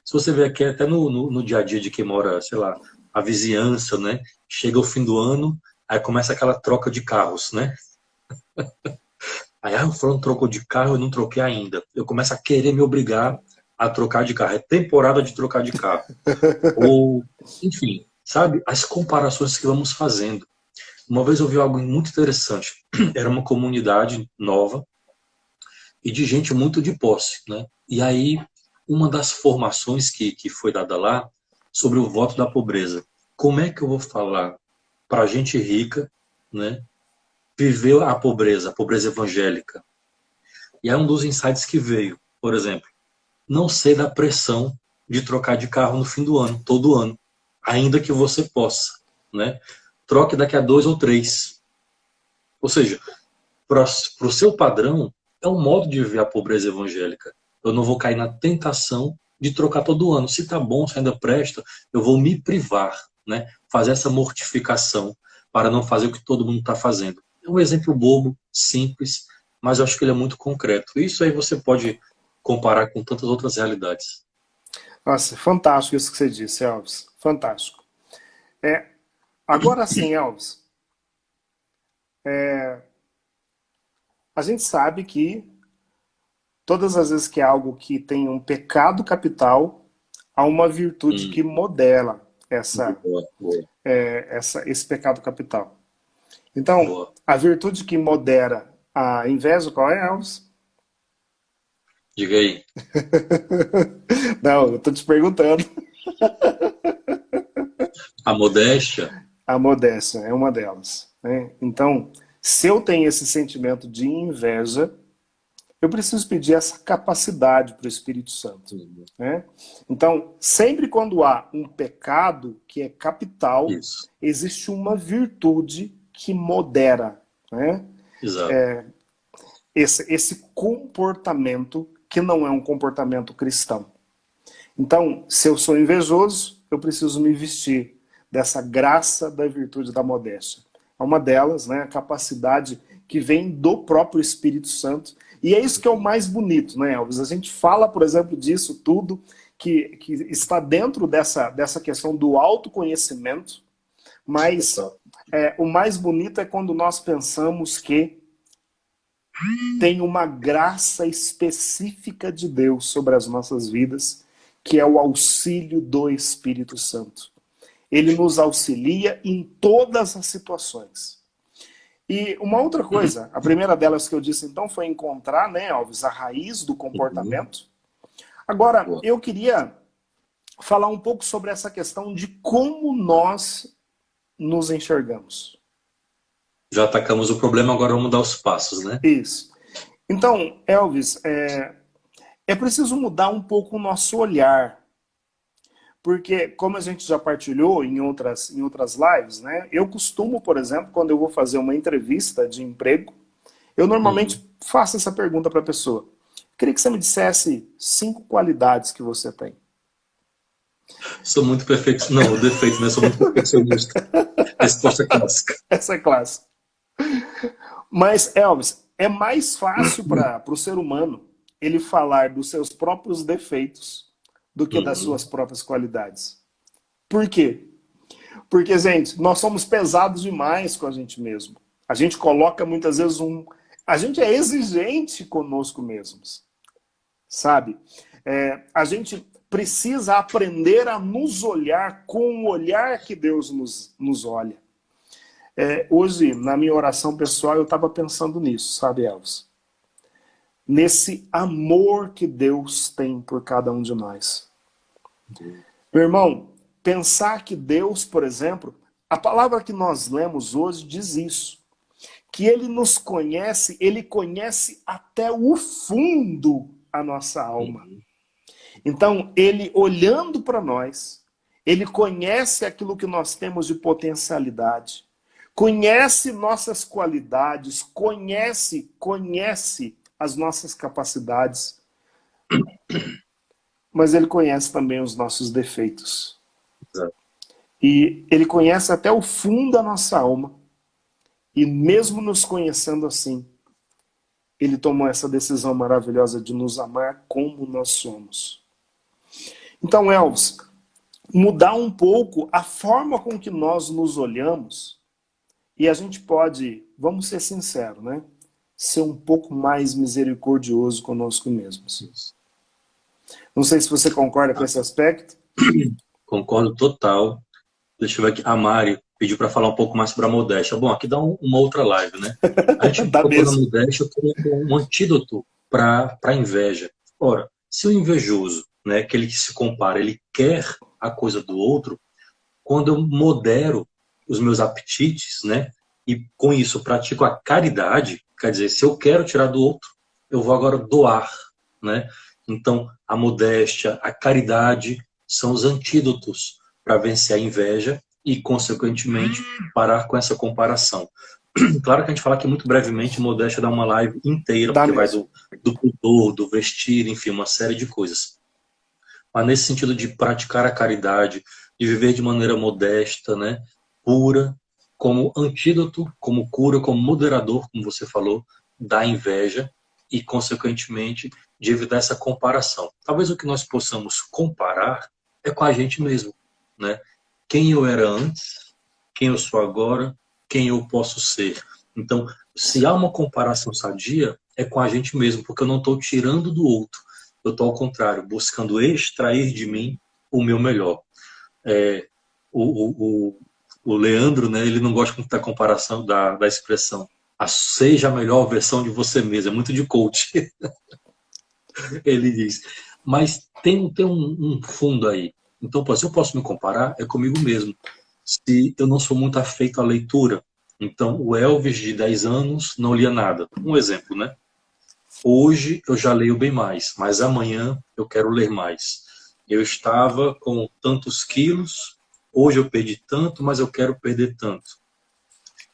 Se você vê aqui até no dia a dia de quem mora, sei lá, a vizinhança, né? Chega o fim do ano, aí começa aquela troca de carros, né? Aí, o fulano trocou de carro, eu não troquei ainda. Eu começo a querer me obrigar a trocar de carro. É temporada de trocar de carro. Ou, enfim, sabe? As comparações que vamos fazendo. Uma vez eu vi algo muito interessante. Era uma comunidade nova e de gente muito de posse, né? E aí, uma das formações que foi dada lá sobre o voto da pobreza. Como é que eu vou falar para gente rica, né? Viver a pobreza evangélica? E é um dos insights que veio, por exemplo, não ser da pressão de trocar de carro no fim do ano, todo ano, ainda que você possa, né? Troque daqui a 2 ou 3. Ou seja, para o seu padrão, é um modo de viver a pobreza evangélica. Eu não vou cair na tentação de trocar todo ano. Se tá bom, se ainda presta, eu vou me privar, né? Fazer essa mortificação para não fazer o que todo mundo está fazendo. É um exemplo bobo, simples, mas eu acho que ele é muito concreto. Isso aí você pode comparar com tantas outras realidades. Nossa, fantástico isso que você disse, Elvis. Fantástico. Agora sim, Elvis, a gente sabe que todas as vezes que há algo que tem um pecado capital, há uma virtude que modela Boa, boa, esse pecado capital. Então, boa. a virtude que modera a inveja, qual é, Elvis? Diga aí. Não, eu tô te perguntando. A modéstia? A modéstia é uma delas, né? Então, se eu tenho esse sentimento de inveja, eu preciso pedir essa capacidade para o Espírito Santo, né? Então, sempre quando há um pecado que é capital, Isso, existe uma virtude que modera, né? exato. Esse comportamento que não é um comportamento cristão. Então, se eu sou invejoso, eu preciso me vestir dessa graça da virtude da modéstia. É uma delas, né, a capacidade que vem do próprio Espírito Santo. E é isso que é o mais bonito, né, Elvis? A gente fala, por exemplo, disso tudo, que está dentro dessa questão do autoconhecimento, mas o mais bonito é quando nós pensamos que tem uma graça específica de Deus sobre as nossas vidas, que é o auxílio do Espírito Santo. Ele nos auxilia em todas as situações. E uma outra coisa, a primeira delas que eu disse então foi encontrar, né, Alves, a raiz do comportamento. Agora, eu queria falar um pouco sobre essa questão de como nós nos enxergamos. Já atacamos o problema, agora vamos dar os passos, né? Isso. Então, Elvis, é preciso mudar um pouco o nosso olhar. Porque, como a gente já partilhou em outras lives, né? Eu costumo, por exemplo, quando eu vou fazer uma entrevista de emprego, eu normalmente faço essa pergunta para a pessoa. Queria que você me dissesse 5 qualidades que você tem. Sou muito perfeccionista. Não, o defeito, né? Sou muito perfeccionista. Resposta clássica. Essa é clássica. Mas, Elvis, é mais fácil para o ser humano ele falar dos seus próprios defeitos do que das suas próprias qualidades. Por quê? Porque, gente, nós somos pesados demais com a gente mesmo. A gente coloca muitas vezes a gente é exigente conosco mesmos, sabe? A gente precisa aprender a nos olhar com o olhar que Deus nos olha. Hoje, na minha oração pessoal, eu estava pensando nisso, sabe, Elvis? Nesse amor que Deus tem por cada um de nós. Meu irmão, pensar que Deus, por exemplo, a palavra que nós lemos hoje diz isso, que Ele nos conhece, Ele conhece até o fundo a nossa alma. Então, Ele olhando para nós, Ele conhece aquilo que nós temos de potencialidade, conhece nossas qualidades, conhece as nossas capacidades, mas Ele conhece também os nossos defeitos. Exato. E Ele conhece até o fundo da nossa alma. E mesmo nos conhecendo assim, ele tomou essa decisão maravilhosa de nos amar como nós somos. Então, Elvis, mudar um pouco a forma com que nós nos olhamos, e a gente pode, vamos ser sinceros, né? Ser um pouco mais misericordioso conosco mesmos. Não sei se você concorda com esse aspecto. Concordo total. Deixa eu ver aqui. A Mari pediu para falar um pouco mais sobre a modéstia. Bom, aqui dá uma outra live, né? A gente Dá propõe a mesmo. modéstia como um antídoto para a inveja. Ora, se o invejoso, né, aquele que se compara, ele quer a coisa do outro, quando eu modero os meus apetites, né, e com isso pratico a caridade, quer dizer, se eu quero tirar do outro, eu vou agora doar, né? Então, a modéstia, a caridade são os antídotos para vencer a inveja e, consequentemente, parar com essa comparação. Claro que a gente fala aqui muito brevemente, modéstia dá uma live inteira, Dá porque vai mesmo. do pudor, do vestir, enfim, uma série de coisas. Mas nesse sentido de praticar a caridade, de viver de maneira modesta, né, pura, como antídoto, como cura, como moderador, como você falou, da inveja e, consequentemente, de evitar essa comparação. Talvez o que nós possamos comparar é com a gente mesmo, né? Quem eu era antes, quem eu sou agora, quem eu posso ser. Então, se há uma comparação sadia, é com a gente mesmo, porque eu não estou tirando do outro. Eu estou, ao contrário, buscando extrair de mim o meu melhor. É, o Leandro, né, ele não gosta muito da comparação, da expressão seja a melhor versão de você mesmo. É muito de coach. Ele diz. Mas tem um fundo aí. Então, se eu posso me comparar, é comigo mesmo. Se eu não sou muito afeito à leitura, então o Elvis de 10 anos não lia nada. Um exemplo, né? Hoje eu já leio bem mais, mas amanhã eu quero ler mais. Eu estava com tantos quilos, hoje eu perdi tanto, mas eu quero perder tanto.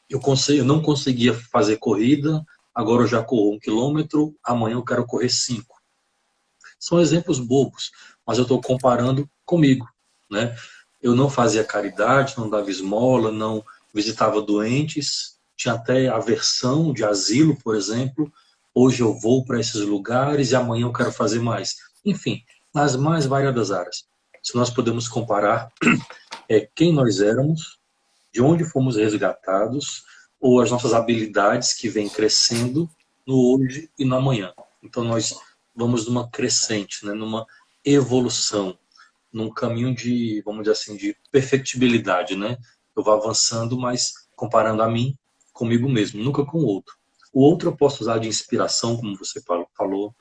Eu não conseguia fazer corrida, agora eu já corro 1 quilômetro, amanhã eu quero correr 5. São exemplos bobos, mas eu estou comparando comigo, né? Eu não fazia caridade, não dava esmola, não visitava doentes, tinha até aversão de asilo, por exemplo. Hoje eu vou para esses lugares e amanhã eu quero fazer mais. Enfim, nas mais variadas áreas. Se nós podemos comparar quem nós éramos, de onde fomos resgatados, ou as nossas habilidades que vêm crescendo no hoje e no amanhã. Então nós vamos numa crescente, né, numa evolução, num caminho de, vamos dizer assim, de perfectibilidade, né? Eu vou avançando, mas comparando a mim comigo mesmo, nunca com o outro. O outro eu posso usar de inspiração, como você falou,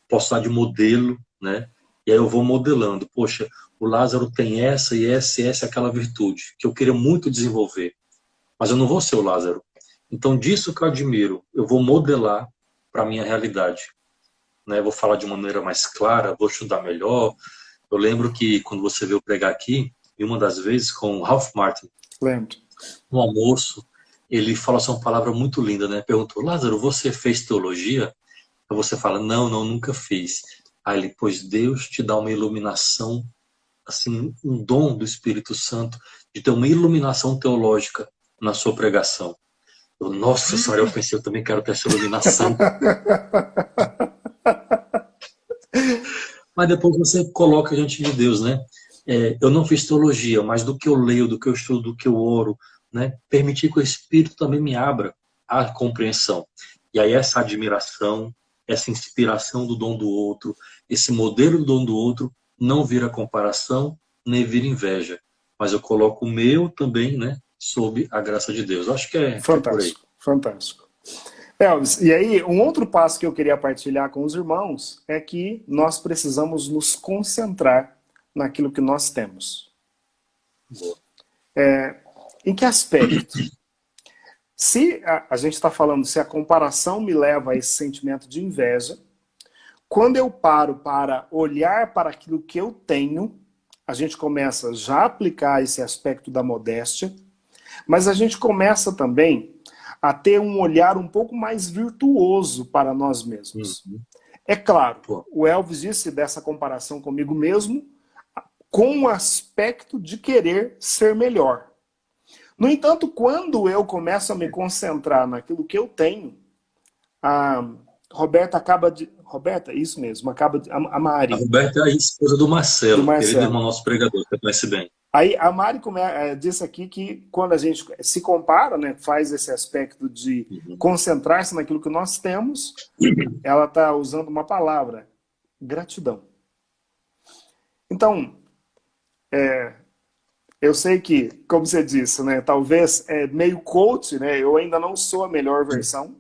posso usar de modelo, né? E aí eu vou modelando. Poxa, o Lázaro tem essa e essa e essa é aquela virtude que eu queria muito desenvolver, mas eu não vou ser o Lázaro. Então, disso que eu admiro, eu vou modelar para a minha realidade. Né? Vou falar de maneira mais clara, vou estudar melhor. Eu lembro que quando você veio pregar aqui, e uma das vezes com o Ralph Martin, Lembro. no almoço, ele falou assim uma palavra muito linda, né? Perguntou, Lázaro, você fez teologia? Aí você fala, não, nunca fiz. Aí ele, pois Deus te dá uma iluminação, assim, um dom do Espírito Santo, de ter uma iluminação teológica na sua pregação. Nossa senhora, eu pensei, eu também quero ter essa iluminação. Mas depois você coloca diante de Deus, né? Eu não fiz teologia, mas do que eu leio, do que eu estudo, do que eu oro, né? Permitir que o Espírito também me abra a compreensão. E aí essa admiração, essa inspiração do dom do outro, esse modelo do dom do outro, não vira comparação, nem vira inveja. Mas eu coloco o meu também, né? Sob a graça de Deus. Eu acho que é por aí. Fantástico, fantástico. Elvis, e aí, um outro passo que eu queria partilhar com os irmãos é que nós precisamos nos concentrar naquilo que nós temos. Em que aspecto? Se a gente está falando, se a comparação me leva a esse sentimento de inveja, quando eu paro para olhar para aquilo que eu tenho, a gente começa já a aplicar esse aspecto da modéstia, mas a gente começa também a ter um olhar um pouco mais virtuoso para nós mesmos. É claro, o Elvis disse dessa comparação comigo mesmo com o aspecto de querer ser melhor. No entanto, quando eu começo a me concentrar naquilo que eu tenho, a Roberta acaba de... Roberta, isso mesmo, acaba de... A A Mari, Roberta é a esposa do do Marcelo, querido irmão Marcelo. nosso pregador, você conhece bem. Aí a Mari disse aqui que quando a gente se compara, né, faz esse aspecto de Uhum. concentrar-se naquilo que nós temos, ela está usando uma palavra, gratidão. Então, eu sei que, como você disse, né, talvez é meio coach, né, eu ainda não sou a melhor versão,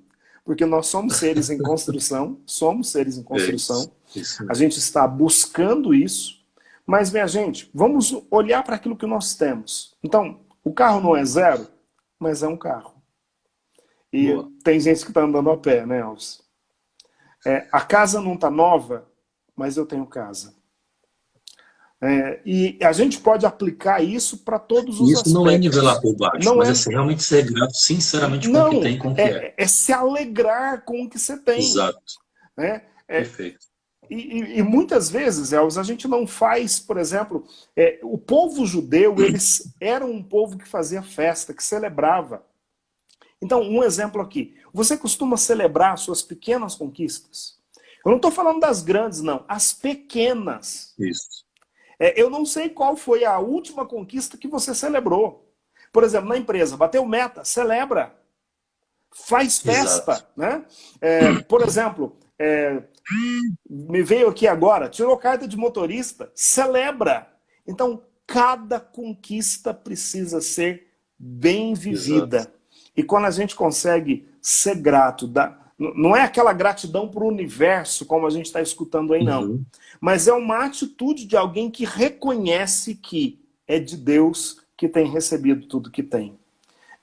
porque nós somos seres em construção, somos seres em É isso. construção, Isso a mesmo. gente está buscando isso, mas, minha gente, vamos olhar para aquilo que nós temos. Então, o carro não é zero, mas é um carro. E Boa. tem gente que está andando a pé, né, Elvis? A casa não está nova, mas eu tenho casa. E a gente pode aplicar isso para todos E os isso não é nivelar aspectos. por baixo, Não mas é é, realmente ser grato sinceramente com o que não, tem e com o que é. é se alegrar com o que você tem. Exato. Né? Perfeito. E muitas vezes, Elvis, a gente não faz, por exemplo, o povo judeu, eles eram um povo que fazia festa, que celebrava. Então, um exemplo aqui. Você costuma celebrar suas pequenas conquistas? Eu não estou falando das grandes, não. As pequenas. Isso. Eu não sei qual foi a última conquista que você celebrou. Por exemplo, na empresa, bateu meta, celebra. Faz Exato. festa, né? Por exemplo, me veio aqui agora, tirou carta de motorista, celebra. Então, cada conquista precisa ser bem Exato. vivida. E quando a gente consegue ser grato, não é aquela gratidão para o universo, como a gente está escutando aí, não. Uhum. Mas é uma atitude de alguém que reconhece que é de Deus que tem recebido tudo que tem.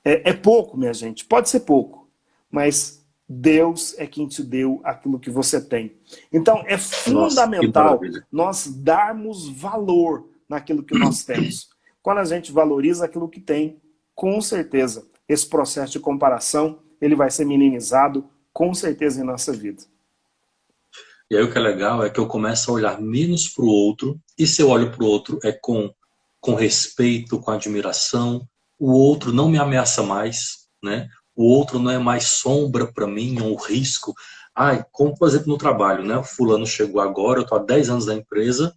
É pouco, minha gente, pode ser pouco, mas Deus é quem te deu aquilo que você tem. Então, é Nossa, que fundamental maravilha. nós darmos valor naquilo que nós temos. Quando a gente valoriza aquilo que tem, com certeza, esse processo de comparação, ele vai ser minimizado, com certeza, em nossa vida. E aí o que é legal é que eu começo a olhar menos para o outro, e se eu olho para o outro é com respeito, com admiração. O outro não me ameaça mais, né? O outro não é mais sombra para mim, ou um risco. Ai, como por exemplo no trabalho, né? O fulano chegou agora, eu estou há 10 anos na empresa,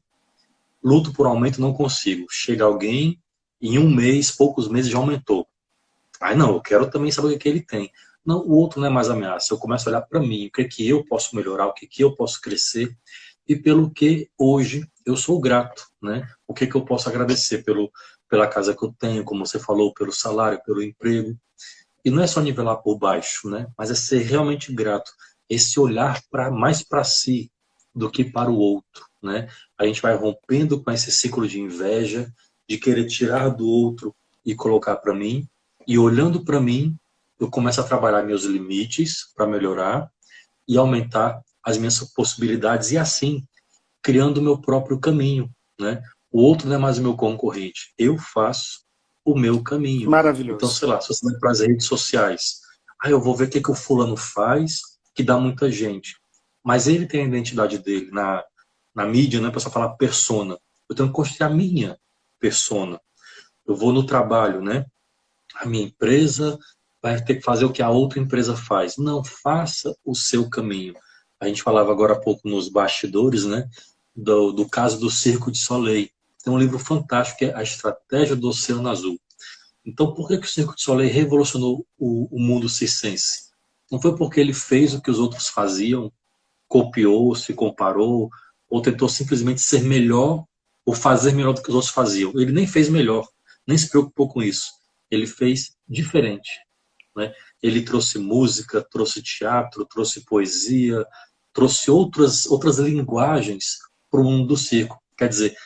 luto por aumento, não consigo. Chega alguém, em um mês, poucos meses já aumentou. Aí não, eu quero também saber o que ele tem. Não, o outro não é mais ameaça. Eu começo a olhar para mim, o que é que eu posso melhorar, o que é que eu posso crescer e pelo que hoje eu sou grato, né? O que é que eu posso agradecer pela casa que eu tenho, como você falou, pelo salário, pelo emprego. E não é só nivelar por baixo, né? Mas é ser realmente grato. Esse olhar mais para si do que para o outro, né? A gente vai rompendo com esse ciclo de inveja, de querer tirar do outro e colocar para mim. E olhando para mim, eu começo a trabalhar meus limites para melhorar e aumentar as minhas possibilidades e assim criando o meu próprio caminho, né? O outro não é mais o meu concorrente. Eu faço o meu caminho. Então, Maravilhoso. sei lá, se você vai para as redes sociais, eu vou ver o que o fulano faz, que dá muita gente. Mas ele tem a identidade dele na mídia, né? O pessoal fala persona. Eu tenho que construir a minha persona. Eu vou no trabalho, né? A minha empresa vai ter que fazer o que a outra empresa faz. Não, faça o seu caminho. A gente falava agora há pouco nos bastidores, né? Do caso do Circo de Soleil. Tem um livro fantástico que é A Estratégia do Oceano Azul. Então, por que o Circo de Soleil revolucionou o mundo circense? Não foi porque ele fez o que os outros faziam, copiou, se comparou, ou tentou simplesmente ser melhor ou fazer melhor do que os outros faziam. Ele nem fez melhor, nem se preocupou com isso. Ele fez diferente, né? Ele trouxe música, trouxe teatro, trouxe poesia, trouxe outras linguagens para o mundo do circo. Quer dizer,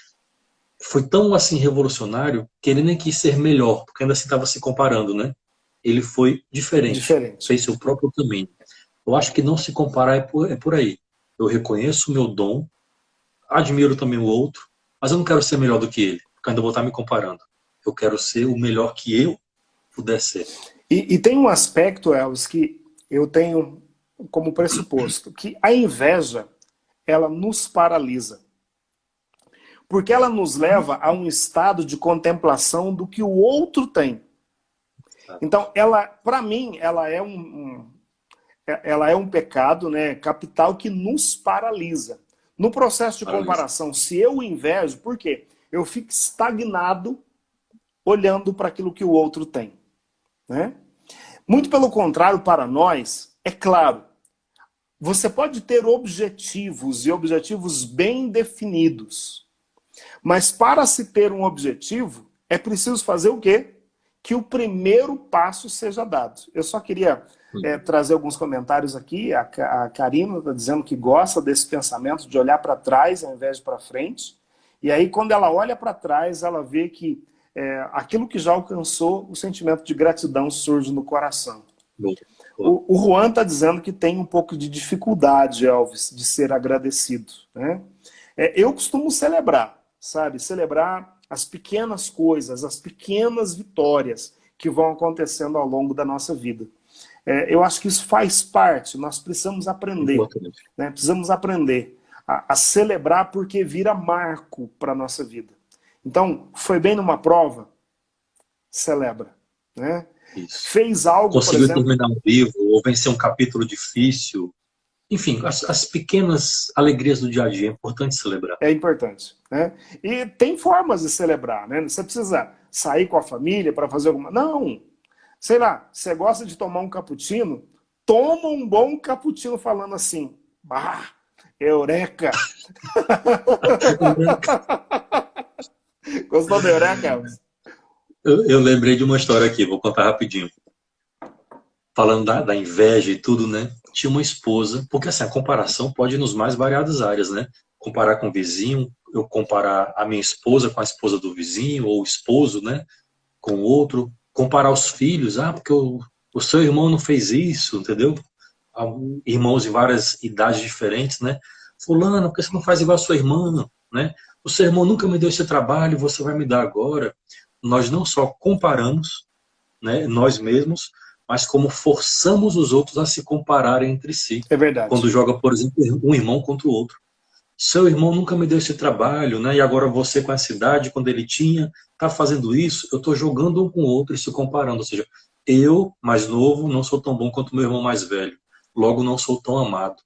foi tão assim revolucionário que ele nem quis ser melhor, porque ainda assim estava se comparando, né? Ele foi diferente, Diferente. fez seu próprio caminho. Eu acho que não se comparar é por aí. Eu reconheço o meu dom, admiro também o outro, mas eu não quero ser melhor do que ele, porque ainda vou estar me comparando. Eu quero ser o melhor que eu puder ser. E tem um aspecto, Elvis, que eu tenho como pressuposto, que a inveja, ela nos paralisa. Porque ela nos leva a um estado de contemplação do que o outro tem. Então, para mim, ela é um pecado, né, capital que nos paralisa. No processo de comparação, se eu invejo, por quê? Eu fico estagnado olhando para aquilo que o outro tem, né? Muito pelo contrário, para nós, é claro, você pode ter objetivos e objetivos bem definidos, mas para se ter um objetivo, é preciso fazer o quê? Que o primeiro passo seja dado. Eu só queria trazer alguns comentários aqui. A Karina está dizendo que gosta desse pensamento de olhar para trás ao invés de para frente. E aí, quando ela olha para trás, ela vê que aquilo que já alcançou, o sentimento de gratidão surge no coração. O Juan está dizendo que tem um pouco de dificuldade, Elvis, de ser agradecido, né? Eu costumo celebrar, sabe? Celebrar as pequenas coisas, as pequenas vitórias que vão acontecendo ao longo da nossa vida. Eu acho que isso faz parte, nós precisamos aprender, né? Precisamos aprender a celebrar porque vira marco para a nossa vida. Então, foi bem numa prova? Celebra, né? Isso. Fez algo, conseguiu, por exemplo, terminar um livro, ou vencer um capítulo difícil. Enfim, as pequenas alegrias do dia a dia é importante celebrar. É importante, né? E tem formas de celebrar, né? Você precisa sair com a família para fazer alguma... Não! Sei lá, você gosta de tomar um cappuccino? Toma um bom cappuccino falando assim, bah, eureka! Gostou da eureka? Eu lembrei de uma história aqui, vou contar rapidinho. Falando da inveja e tudo, né? Tinha uma esposa, porque assim, a comparação pode ir nos mais variadas áreas, né? Comparar com o vizinho, eu comparar a minha esposa com a esposa do vizinho, ou o esposo, né? Com o outro. Comparar os filhos, porque o seu irmão não fez isso, entendeu? Irmãos em várias idades diferentes, né? Fulano, por que você não faz igual a sua irmã, né? O seu irmão nunca me deu esse trabalho, você vai me dar agora. Nós não só comparamos, né, nós mesmos, mas como forçamos os outros a se compararem entre si. É verdade. Quando joga, por exemplo, um irmão contra o outro. Seu irmão nunca me deu esse trabalho, né? E agora você com essa idade, quando ele tinha, está fazendo isso, eu estou jogando um com o outro e se comparando. Ou seja, eu, mais novo, não sou tão bom quanto meu irmão mais velho. Logo, não sou tão amado.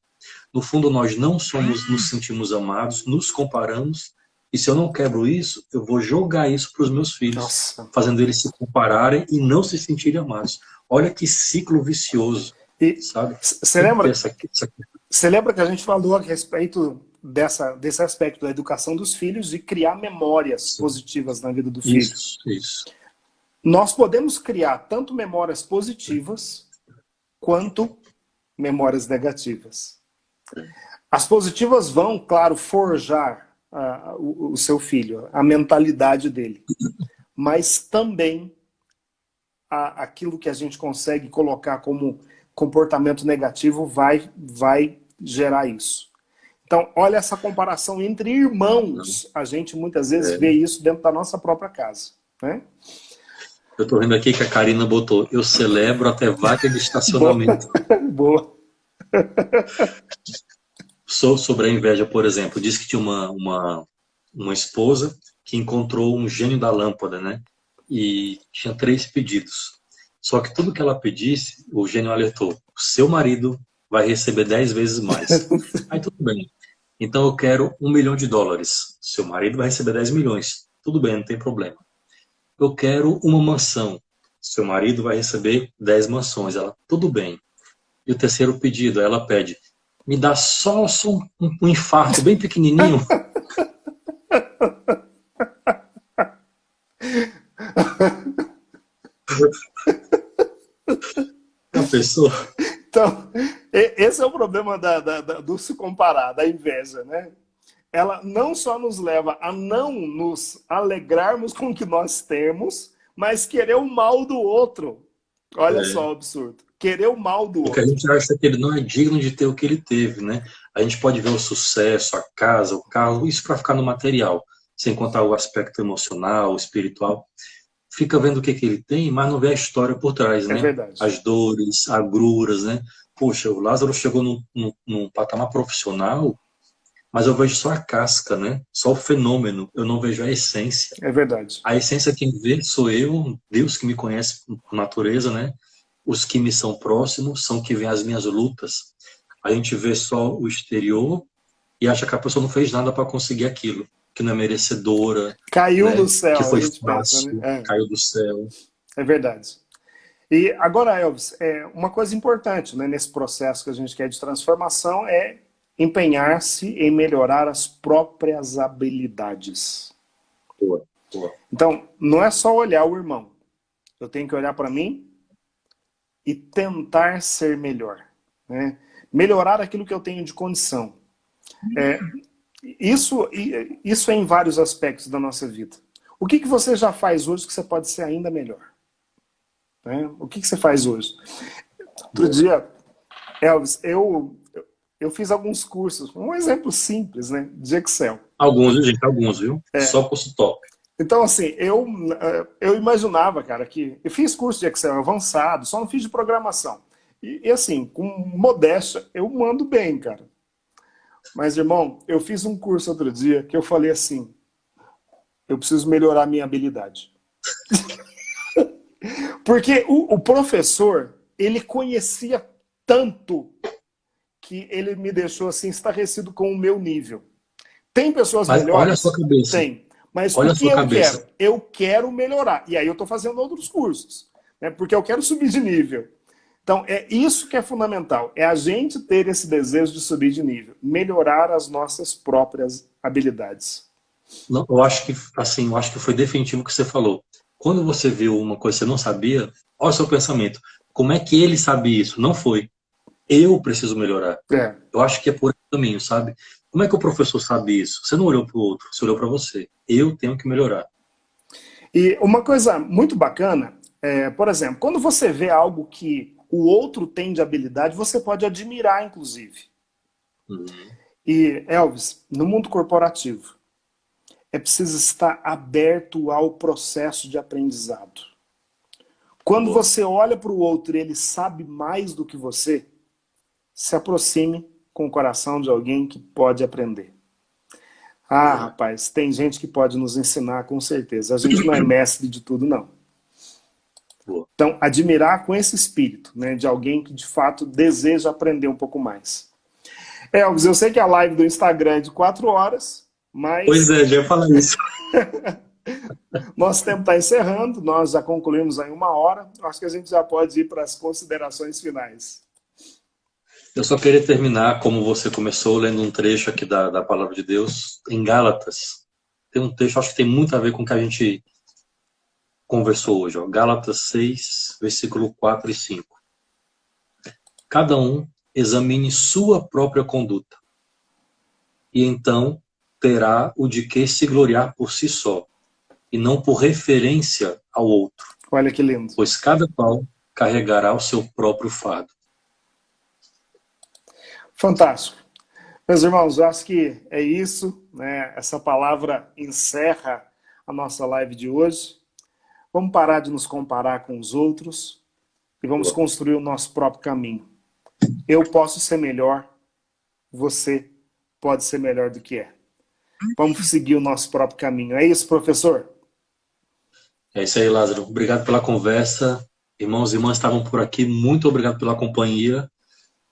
No fundo, nós não nos sentimos amados, nos comparamos. E se eu não quebro isso, eu vou jogar isso para os meus filhos. Nossa. Fazendo eles se compararem e não se sentirem amados. Olha que ciclo vicioso, sabe? Você lembra que a gente falou a respeito desse aspecto da educação dos filhos e criar memórias positivas na vida do filho? Isso. Nós podemos criar tanto memórias positivas quanto memórias negativas. As positivas vão, claro, forjar o seu filho, a mentalidade dele. Mas também aquilo que a gente consegue colocar como comportamento negativo vai gerar isso. Então, olha essa comparação entre irmãos. A gente muitas vezes vê isso dentro da nossa própria casa, né? Eu estou vendo aqui que a Karina botou, eu celebro até vaga de estacionamento. Boa. Sobre a inveja, por exemplo, diz que tinha uma esposa que encontrou um gênio da lâmpada, né? E tinha 3 pedidos. Só que tudo que ela pedisse, o gênio alertou, o seu marido vai receber 10 vezes mais. Aí tudo bem. Então eu quero $1 milhão. Seu marido vai receber 10 milhões. Tudo bem, não tem problema. Eu quero uma mansão. Seu marido vai receber 10 mansões. Ela, tudo bem. E o terceiro pedido, ela pede, me dá só um infarto bem pequenininho. A pessoa... Então, esse é o problema do se comparar, da inveja, né? Ela não só nos leva a não nos alegrarmos com o que nós temos, mas querer o mal do outro. Olha só o absurdo. Querer o mal do outro. Porque a gente acha que ele não é digno de ter o que ele teve, né? A gente pode ver o sucesso, a casa, o carro, isso para ficar no material, sem contar o aspecto emocional, espiritual. Fica vendo o que ele tem, mas não vê a história por trás, né? É verdade. As dores, agruras, né? Poxa, o Lázaro chegou num patamar profissional, mas eu vejo só a casca, né? Só o fenômeno, eu não vejo a essência. É verdade. A essência quem vê sou eu, Deus que me conhece por natureza, né? Os que me são próximos são que veem as minhas lutas. A gente vê só o exterior e acha que a pessoa não fez nada para conseguir aquilo, que não é merecedora, Caiu do né? Que céu, a foi gente pensa, né? fácil, caiu do céu. É verdade. E agora, Elvis, uma coisa importante, né, nesse processo que a gente quer de transformação é empenhar-se em melhorar as próprias habilidades. Boa, boa. Então, não é só olhar o irmão. Eu tenho que olhar para mim e tentar ser melhor, né? Melhorar aquilo que eu tenho de condição. Isso é em vários aspectos da nossa vida. O que você já faz hoje que você pode ser ainda melhor? Né? O que você faz hoje? Outro dia, Elvis, eu fiz alguns cursos, um exemplo simples, né, de Excel. Alguns, viu, gente? Alguns, viu? Só curso top. Então, assim, eu imaginava, cara, que eu fiz curso de Excel avançado, só não fiz de programação. E assim, com modéstia, eu mando bem, cara. Mas, irmão, eu fiz um curso outro dia que eu falei assim, eu preciso melhorar a minha habilidade. Porque o professor, ele conhecia tanto que ele me deixou assim estarrecido com o meu nível. Tem pessoas Mas melhores? olha a sua cabeça. Tem. Mas Olha o a que sua eu cabeça. quero? Eu quero melhorar. E aí eu estou fazendo outros cursos, né? Porque eu quero subir de nível. Então, é isso que é fundamental. É a gente ter esse desejo de subir de nível. Melhorar as nossas próprias habilidades. Não, eu acho que assim, eu acho que foi definitivo o que você falou. Quando você viu uma coisa que você não sabia, olha o seu pensamento. Como é que ele sabe isso? Não foi. Eu preciso melhorar. É. Eu acho que é por esse caminho, sabe? Como é que o professor sabe isso? Você não olhou para o outro, você olhou para você. Eu tenho que melhorar. E uma coisa muito bacana, por exemplo, quando você vê algo que o outro tem de habilidade, você pode admirar, inclusive. Uhum. E, Elvis, no mundo corporativo, é preciso estar aberto ao processo de aprendizado. Quando Boa. você olha para o outro e ele sabe mais do que você, se aproxime com o coração de alguém que pode aprender. Ah, rapaz, tem gente que pode nos ensinar, com certeza. A gente não é mestre de tudo, não. Boa. Então, admirar com esse espírito, né, de alguém que de fato deseja aprender um pouco mais. Elvis, eu sei que a live do Instagram é de 4 horas, mas Pois é, já ia falar isso. nosso tempo está encerrando, nós já concluímos aí 1 hora, acho que a gente já pode ir para as considerações finais. Eu só queria terminar, como você começou, lendo um trecho aqui da Palavra de Deus, em Gálatas. Tem um texto, acho que tem muito a ver com o que a gente conversou hoje. Ó. Gálatas 6, versículo 4 e 5. Cada um examine sua própria conduta, e então terá o de que se gloriar por si só, e não por referência ao outro. Olha que lindo. Pois cada qual carregará o seu próprio fardo. Fantástico. Meus irmãos, eu acho que é isso, né? Essa palavra encerra a nossa live de hoje. Vamos parar de nos comparar com os outros e vamos construir o nosso próprio caminho. Eu posso ser melhor, você pode ser melhor do que é. Vamos seguir o nosso próprio caminho. É isso, professor? É isso aí, Lázaro. Obrigado pela conversa. Irmãos e irmãs estavam por aqui. Muito obrigado pela companhia.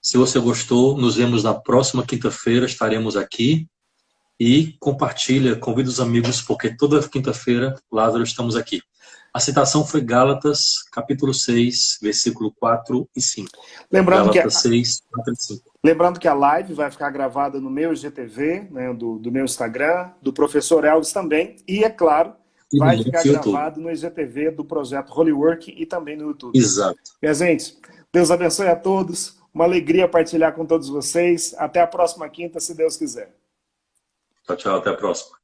Se você gostou, nos vemos na próxima quinta-feira. Estaremos aqui. E compartilha, convida os amigos, porque toda quinta-feira, Lázaro, estamos aqui. A citação foi Gálatas, capítulo 6, versículo 4 e 5. Lembrando Gálatas 6, 4 e 5. Lembrando que a live vai ficar gravada no meu IGTV, né, do meu Instagram, do professor Elvis também, e, é claro, vai ficar gravado no IGTV do projeto Holywork e também no YouTube. Exato. Minha gente, Deus abençoe a todos, uma alegria partilhar com todos vocês. Até a próxima quinta, se Deus quiser. Tchau, tchau, até a próxima.